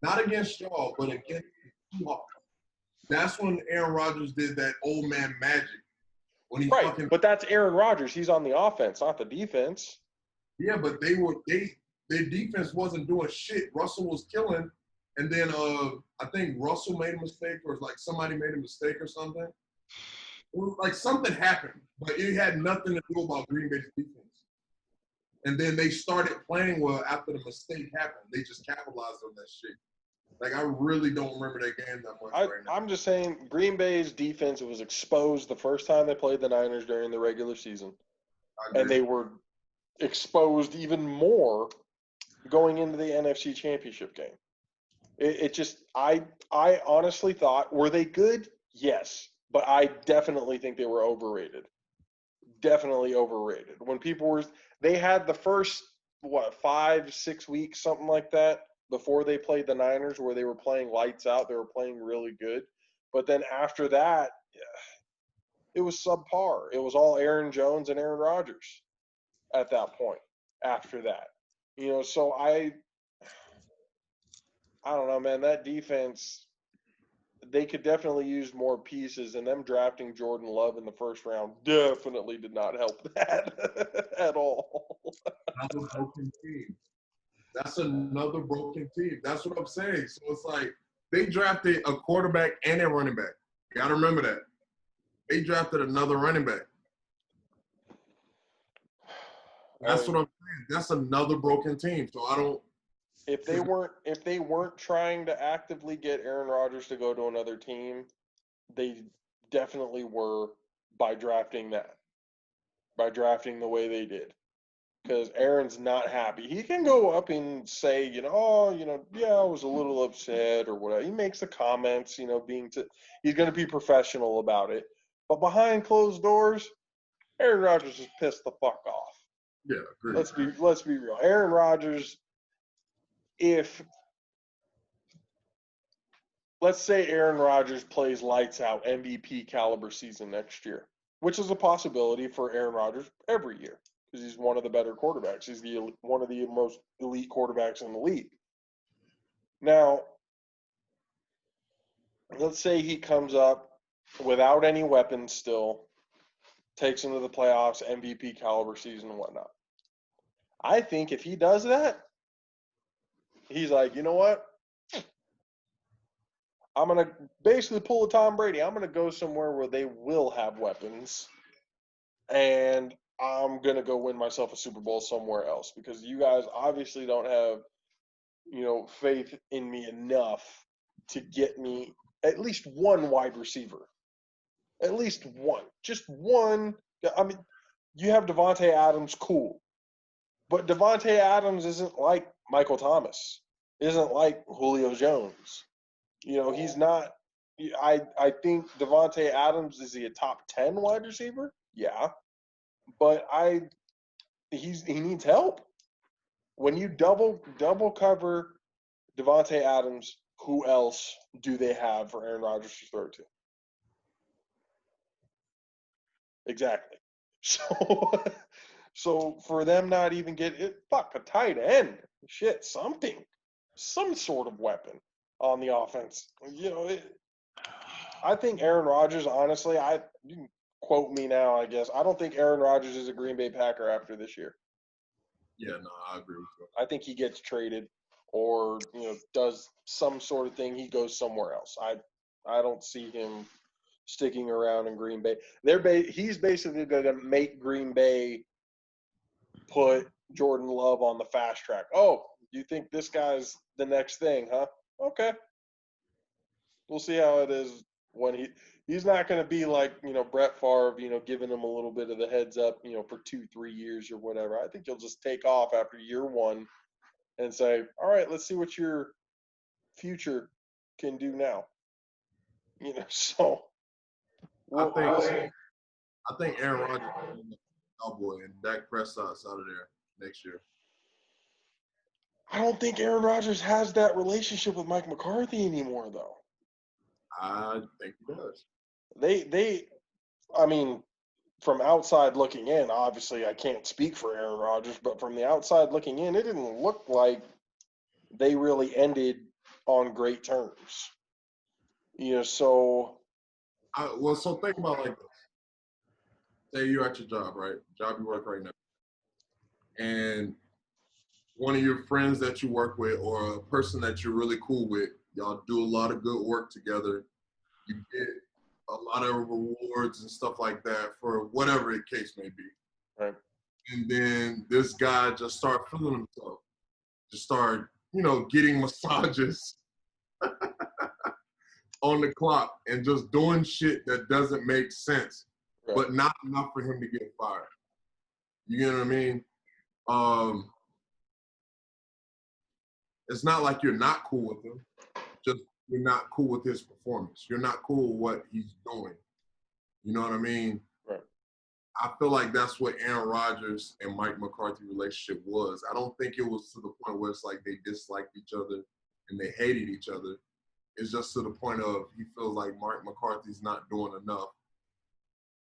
Not against y'all, but against y'all. That's when Aaron Rodgers did that old man magic. When he but that's Aaron Rodgers. He's on the offense, not the defense. Yeah, but their defense wasn't doing shit. Russell was killing, and then I think Russell made a mistake, or like somebody made a mistake or something. It was like something happened, but it had nothing to do about Green Bay's defense. And then they started playing well after the mistake happened. They just capitalized on that shit. Like, I really don't remember that game that much right now. I'm just saying Green Bay's defense was exposed the first time they played the Niners during the regular season. And they were exposed even more going into the NFC Championship game. I honestly thought, were they good? Yes. But I definitely think they were overrated. Definitely overrated. When they had the first, 5-6 weeks, something like that, before they played the Niners, where they were playing lights out. They were playing really good. But then after that, It was subpar. It was all Aaron Jones and Aaron Rodgers at that point. After that, so I don't know, man. That defense, they could definitely use more pieces, and them drafting Jordan Love in the first round definitely did not help that at all. Another broken team. That's another broken team. That's what I'm saying. So it's like they drafted a quarterback and a running back. You gotta remember that. They drafted another running back. That's what I'm saying. That's another broken team. So I don't. If they weren't trying to actively get Aaron Rodgers to go to another team, they definitely were by drafting the way they did. Because Aaron's not happy. He can go up and say, yeah, I was a little upset or whatever. He makes the comments, he's going to be professional about it. But behind closed doors, Aaron Rodgers is pissed the fuck off. Yeah, agreed. Let's be real. Aaron Rodgers, let's say Aaron Rodgers plays lights out MVP caliber season next year, which is a possibility for Aaron Rodgers every year because he's one of the better quarterbacks. He's one of the most elite quarterbacks in the league. Now, let's say he comes up without any weapons still, takes him to the playoffs, MVP caliber season and whatnot. I think if he does that, he's like, you know what? I'm going to basically pull a Tom Brady. I'm going to go somewhere where they will have weapons, and I'm going to go win myself a Super Bowl somewhere else because you guys obviously don't have, faith in me enough to get me at least one wide receiver. At least one. Just one. I mean, you have Devontae Adams, cool. But Devontae Adams isn't like Michael Thomas, isn't like Julio Jones. He's not. I think Devontae Adams, is he a top 10 wide receiver? Yeah, but he needs help. When you double cover Devontae Adams, who else do they have for Aaron Rodgers to throw to? Exactly. So for them not even get it, a tight end, shit, some sort of weapon on the offense. I think Aaron Rodgers, honestly, you can quote me now, I guess. I don't think Aaron Rodgers is a Green Bay Packer after this year. Yeah, no, I agree with you. I think he gets traded or, does some sort of thing. He goes somewhere else. I don't see him sticking around in Green Bay. He's basically going to make Green Bay put Jordan Love on the fast track. Oh, you think this guy's the next thing, huh? Okay. We'll see how it is when he's not going to be like, Brett Favre, giving him a little bit of the heads up, for 2-3 years or whatever. I think he'll just take off after year one and say, all right, let's see what your future can do now. So. I think Aaron Rodgers is a Cowboy and Dak Prescott's out of there next year. I don't think Aaron Rodgers has that relationship with Mike McCarthy anymore, though. I think he does. I mean, from outside looking in, obviously I can't speak for Aaron Rodgers, but from the outside looking in, it didn't look like they really ended on great terms. So. So think about like this. Say you're at your job, right? Job you work right now. And one of your friends that you work with or a person that you're really cool with, y'all do a lot of good work together. You get a lot of rewards and stuff like that for whatever the case may be. Right. And then this guy just start feeling himself. Just start, getting massages on the clock and just doing shit that doesn't make sense, right, but not enough for him to get fired. You get what I mean? It's not like you're not cool with him. Just you're not cool with his performance. You're not cool with what he's doing. You know what I mean? Right. I feel like that's what Aaron Rodgers and Mike McCarthy relationship was. I don't think it was to the point where it's like they disliked each other and they hated each other. It's just to the point of he feels like Mike McCarthy's not doing enough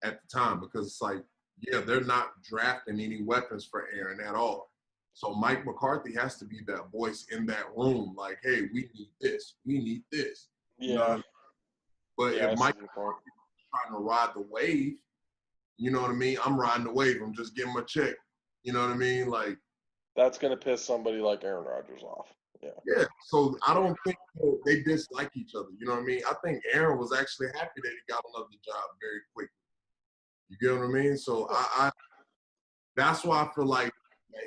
at the time, because it's like, yeah, they're not drafting any weapons for Aaron at all. So Mike McCarthy has to be that voice in that room, like, hey, we need this, we need this. Yeah. You know what I mean? But Yeah, if I see Mike your point. trying to ride the wave, you know what I mean? I'm riding the wave. I'm just getting my check. You know what I mean? Like, That's gonna piss somebody like Aaron Rodgers off. Yeah. yeah. So I don't think they dislike each other. You know what I mean? I think Aaron was actually happy that he got another job very quickly. You get what I mean? So I that's why I feel like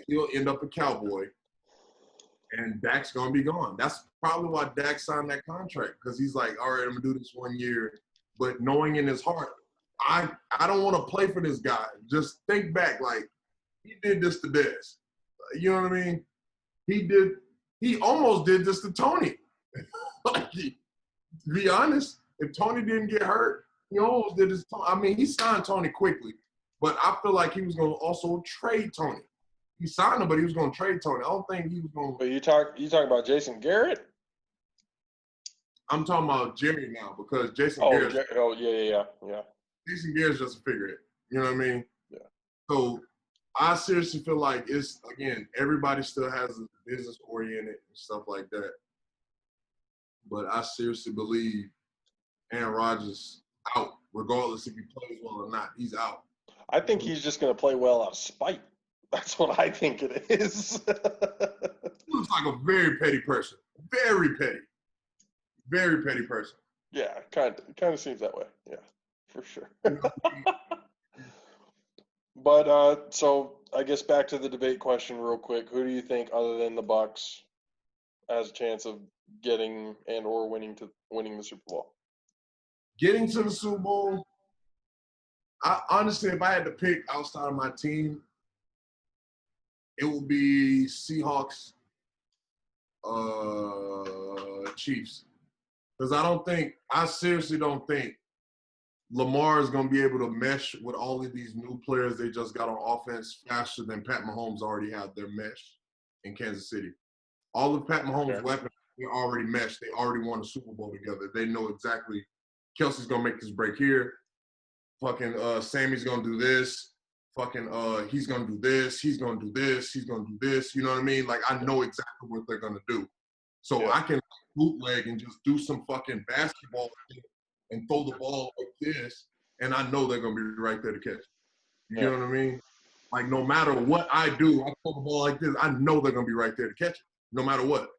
he'll end up a Cowboy, and Dak's gonna be gone. That's probably why Dak signed that contract, because he's like, all right, I'm gonna do this 1 year, but knowing in his heart, I don't want to play for this guy. Just think back, like, he did this to Dez. You know what I mean? He almost did this to Tony. Like, to be honest, if Tony didn't get hurt, he almost did this. I mean, he signed Tony quickly, but I feel like he was going to also trade Tony. He signed him, but he was going to trade Tony. I don't think he was going to. But you talk about Jason Garrett? I'm talking about Jerry now, because Jason Oh, Garrett. yeah. Jason Garrett's just a figurehead. You know what I mean? Yeah. So I seriously feel like it's, again, everybody still has a business oriented and stuff like that. But I seriously believe Aaron Rodgers out, regardless if he plays well or not. He's out. I think he's just gonna play well out of spite. That's what I think it is. He looks like a very petty person. Very petty. Very petty person. Yeah, kind of seems that way. Yeah, for sure. But so I guess back to the debate question real quick. Who do you think, other than the Bucks, has a chance of getting and or winning the Super Bowl? Getting to the Super Bowl, honestly, if I had to pick outside of my team, it would be Seahawks, Chiefs. Because I seriously don't think Lamar is going to be able to mesh with all of these new players they just got on offense faster than Pat Mahomes already had their mesh in Kansas City. All of Pat Mahomes' weapons, they already meshed. They already won a Super Bowl together. They know exactly Kelsey's going to make this break here. Fucking Sammy's going to do this. Fucking he's going to do this. He's going to do this. He's going to do this. You know what I mean? Like, I know exactly what they're going to do. So I can bootleg and just do some fucking basketball thing and throw the ball like this, and I know they're going to be right there to catch. You know what I mean? Like, no matter what I do, I throw the ball like this, I know they're going to be right there to catch it, no matter what.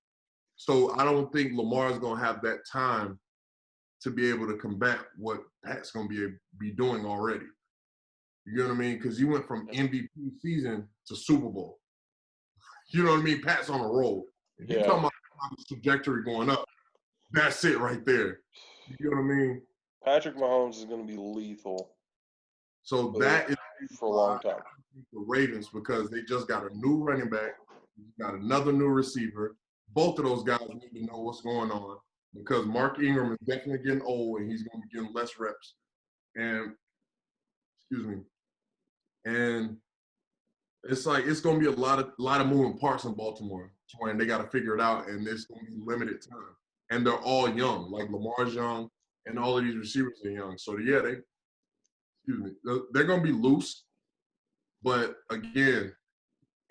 So I don't think Lamar's going to have that time to be able to combat what Pat's going to be doing already. You know what I mean? Because you went from MVP season to Super Bowl. You know what I mean? Pat's on a roll. If you talking about the trajectory going up, that's it right there. You know what I mean? Patrick Mahomes is going to be lethal. So that is for a long time. The Ravens, because they just got a new running back, got another new receiver. Both of those guys need to know what's going on, because Mark Ingram is definitely getting old and he's going to be getting less reps. And and it's like it's going to be a lot of moving parts in Baltimore, and they got to figure it out. And it's going to be limited time, and they're all young. Like Lamar's young, and all of these receivers are young. So yeah, they're going to be loose. But again,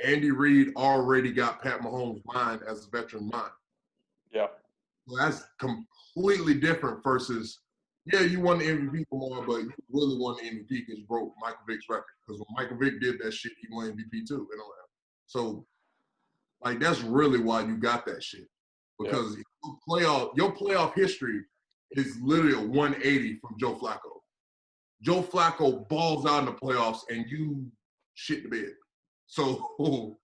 Andy Reid already got Pat Mahomes' mind as a veteran mind. Yeah. So that's completely different versus, yeah, you won the MVP more, but you really won the MVP because you broke Michael Vick's record. Because when Michael Vick did that shit, he won MVP too. You know? So, like, that's really why you got that shit. Because your playoff history is literally a 180 from Joe Flacco. Joe Flacco balls out in the playoffs and you shit the bed. So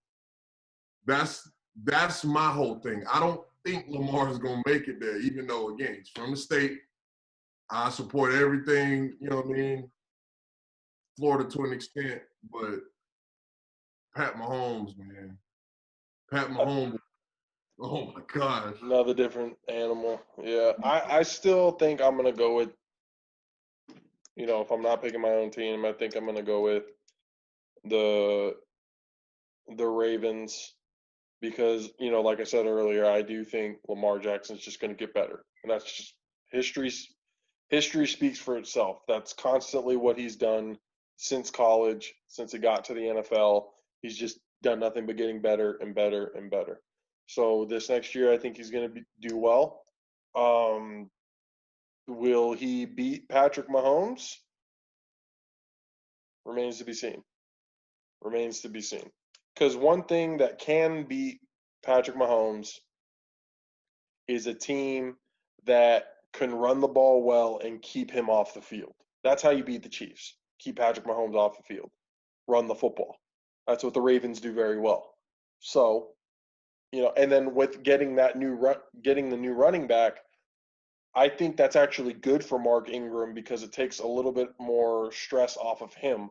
that's my whole thing. I don't think Lamar is going to make it there, even though, again, he's from the state. I support everything, you know what I mean? Florida to an extent, but Pat Mahomes, man. Pat Mahomes, oh my gosh. Another different animal. Yeah. I still think I'm going to go with, if I'm not picking my own team, I think I'm going to go with the Ravens, because, like I said earlier, I do think Lamar Jackson's just going to get better. And that's just history history speaks for itself. That's constantly what he's done since college, since he got to the NFL. He's just done nothing but getting better and better and better. So this next year, I think he's going to do well. Will he beat Patrick Mahomes? Remains to be seen. Remains to be seen. Because one thing that can beat Patrick Mahomes is a team that can run the ball well and keep him off the field. That's how you beat the Chiefs. Keep Patrick Mahomes off the field. Run the football. That's what the Ravens do very well. So, and then with getting the new running back, I think that's actually good for Mark Ingram because it takes a little bit more stress off of him,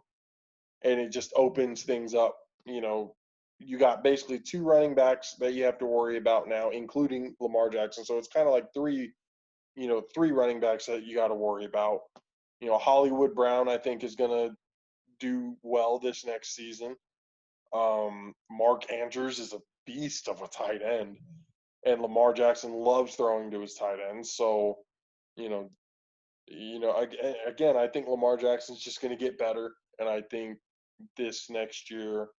and it just opens things up. You got basically 2 running backs that you have to worry about now, including Lamar Jackson. So it's kind of like 3 running backs that you got to worry about. Hollywood Brown, I think, is going to do well this next season. Mark Andrews is a beast of a tight end, and Lamar Jackson loves throwing to his tight ends. So, again, I think Lamar Jackson's just going to get better, and I think this next year,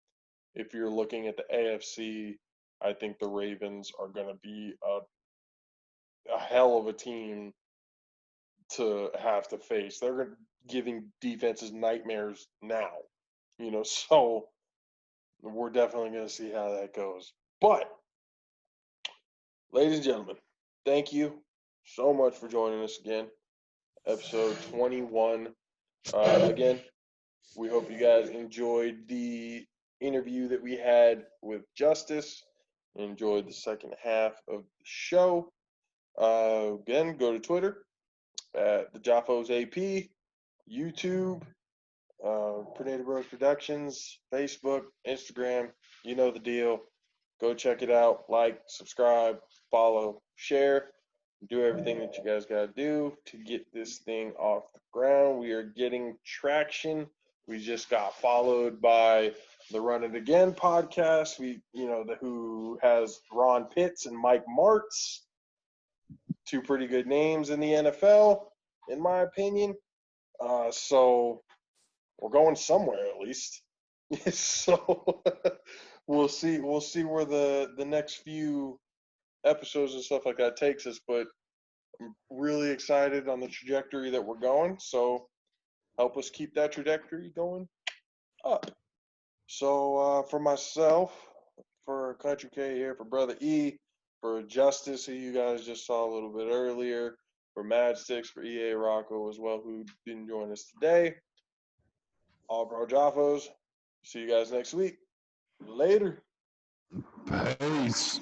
if you're looking at the AFC, I think the Ravens are going to be a hell of a team to have to face. They're giving defenses nightmares now, so we're definitely going to see how that goes. But, ladies and gentlemen, thank you so much for joining us again. Episode 21. Again, we hope you guys enjoyed the interview that we had with Justice. Enjoyed the second half of the show. Again, go to Twitter at the Jaffos AP, YouTube, Predator Bros Productions, Facebook, Instagram. You know the deal. Go check it out. Like, subscribe, follow, share. Do everything that you guys got to do to get this thing off the ground. We are getting traction. We just got followed by the Run It Again podcast. Who has Ron Pitts and Mike Martz, 2 pretty good names in the NFL, in my opinion. So we're going somewhere at least. So we'll see where the next few episodes and stuff like that takes us, but I'm really excited on the trajectory that we're going. So help us keep that trajectory going up. So for myself, for Country K here, for Brother E, for Justice, who you guys just saw a little bit earlier, for Mad Sticks, for EA Rocco as well, who didn't join us today. All Pro Jaffos. See you guys next week. Later. Peace.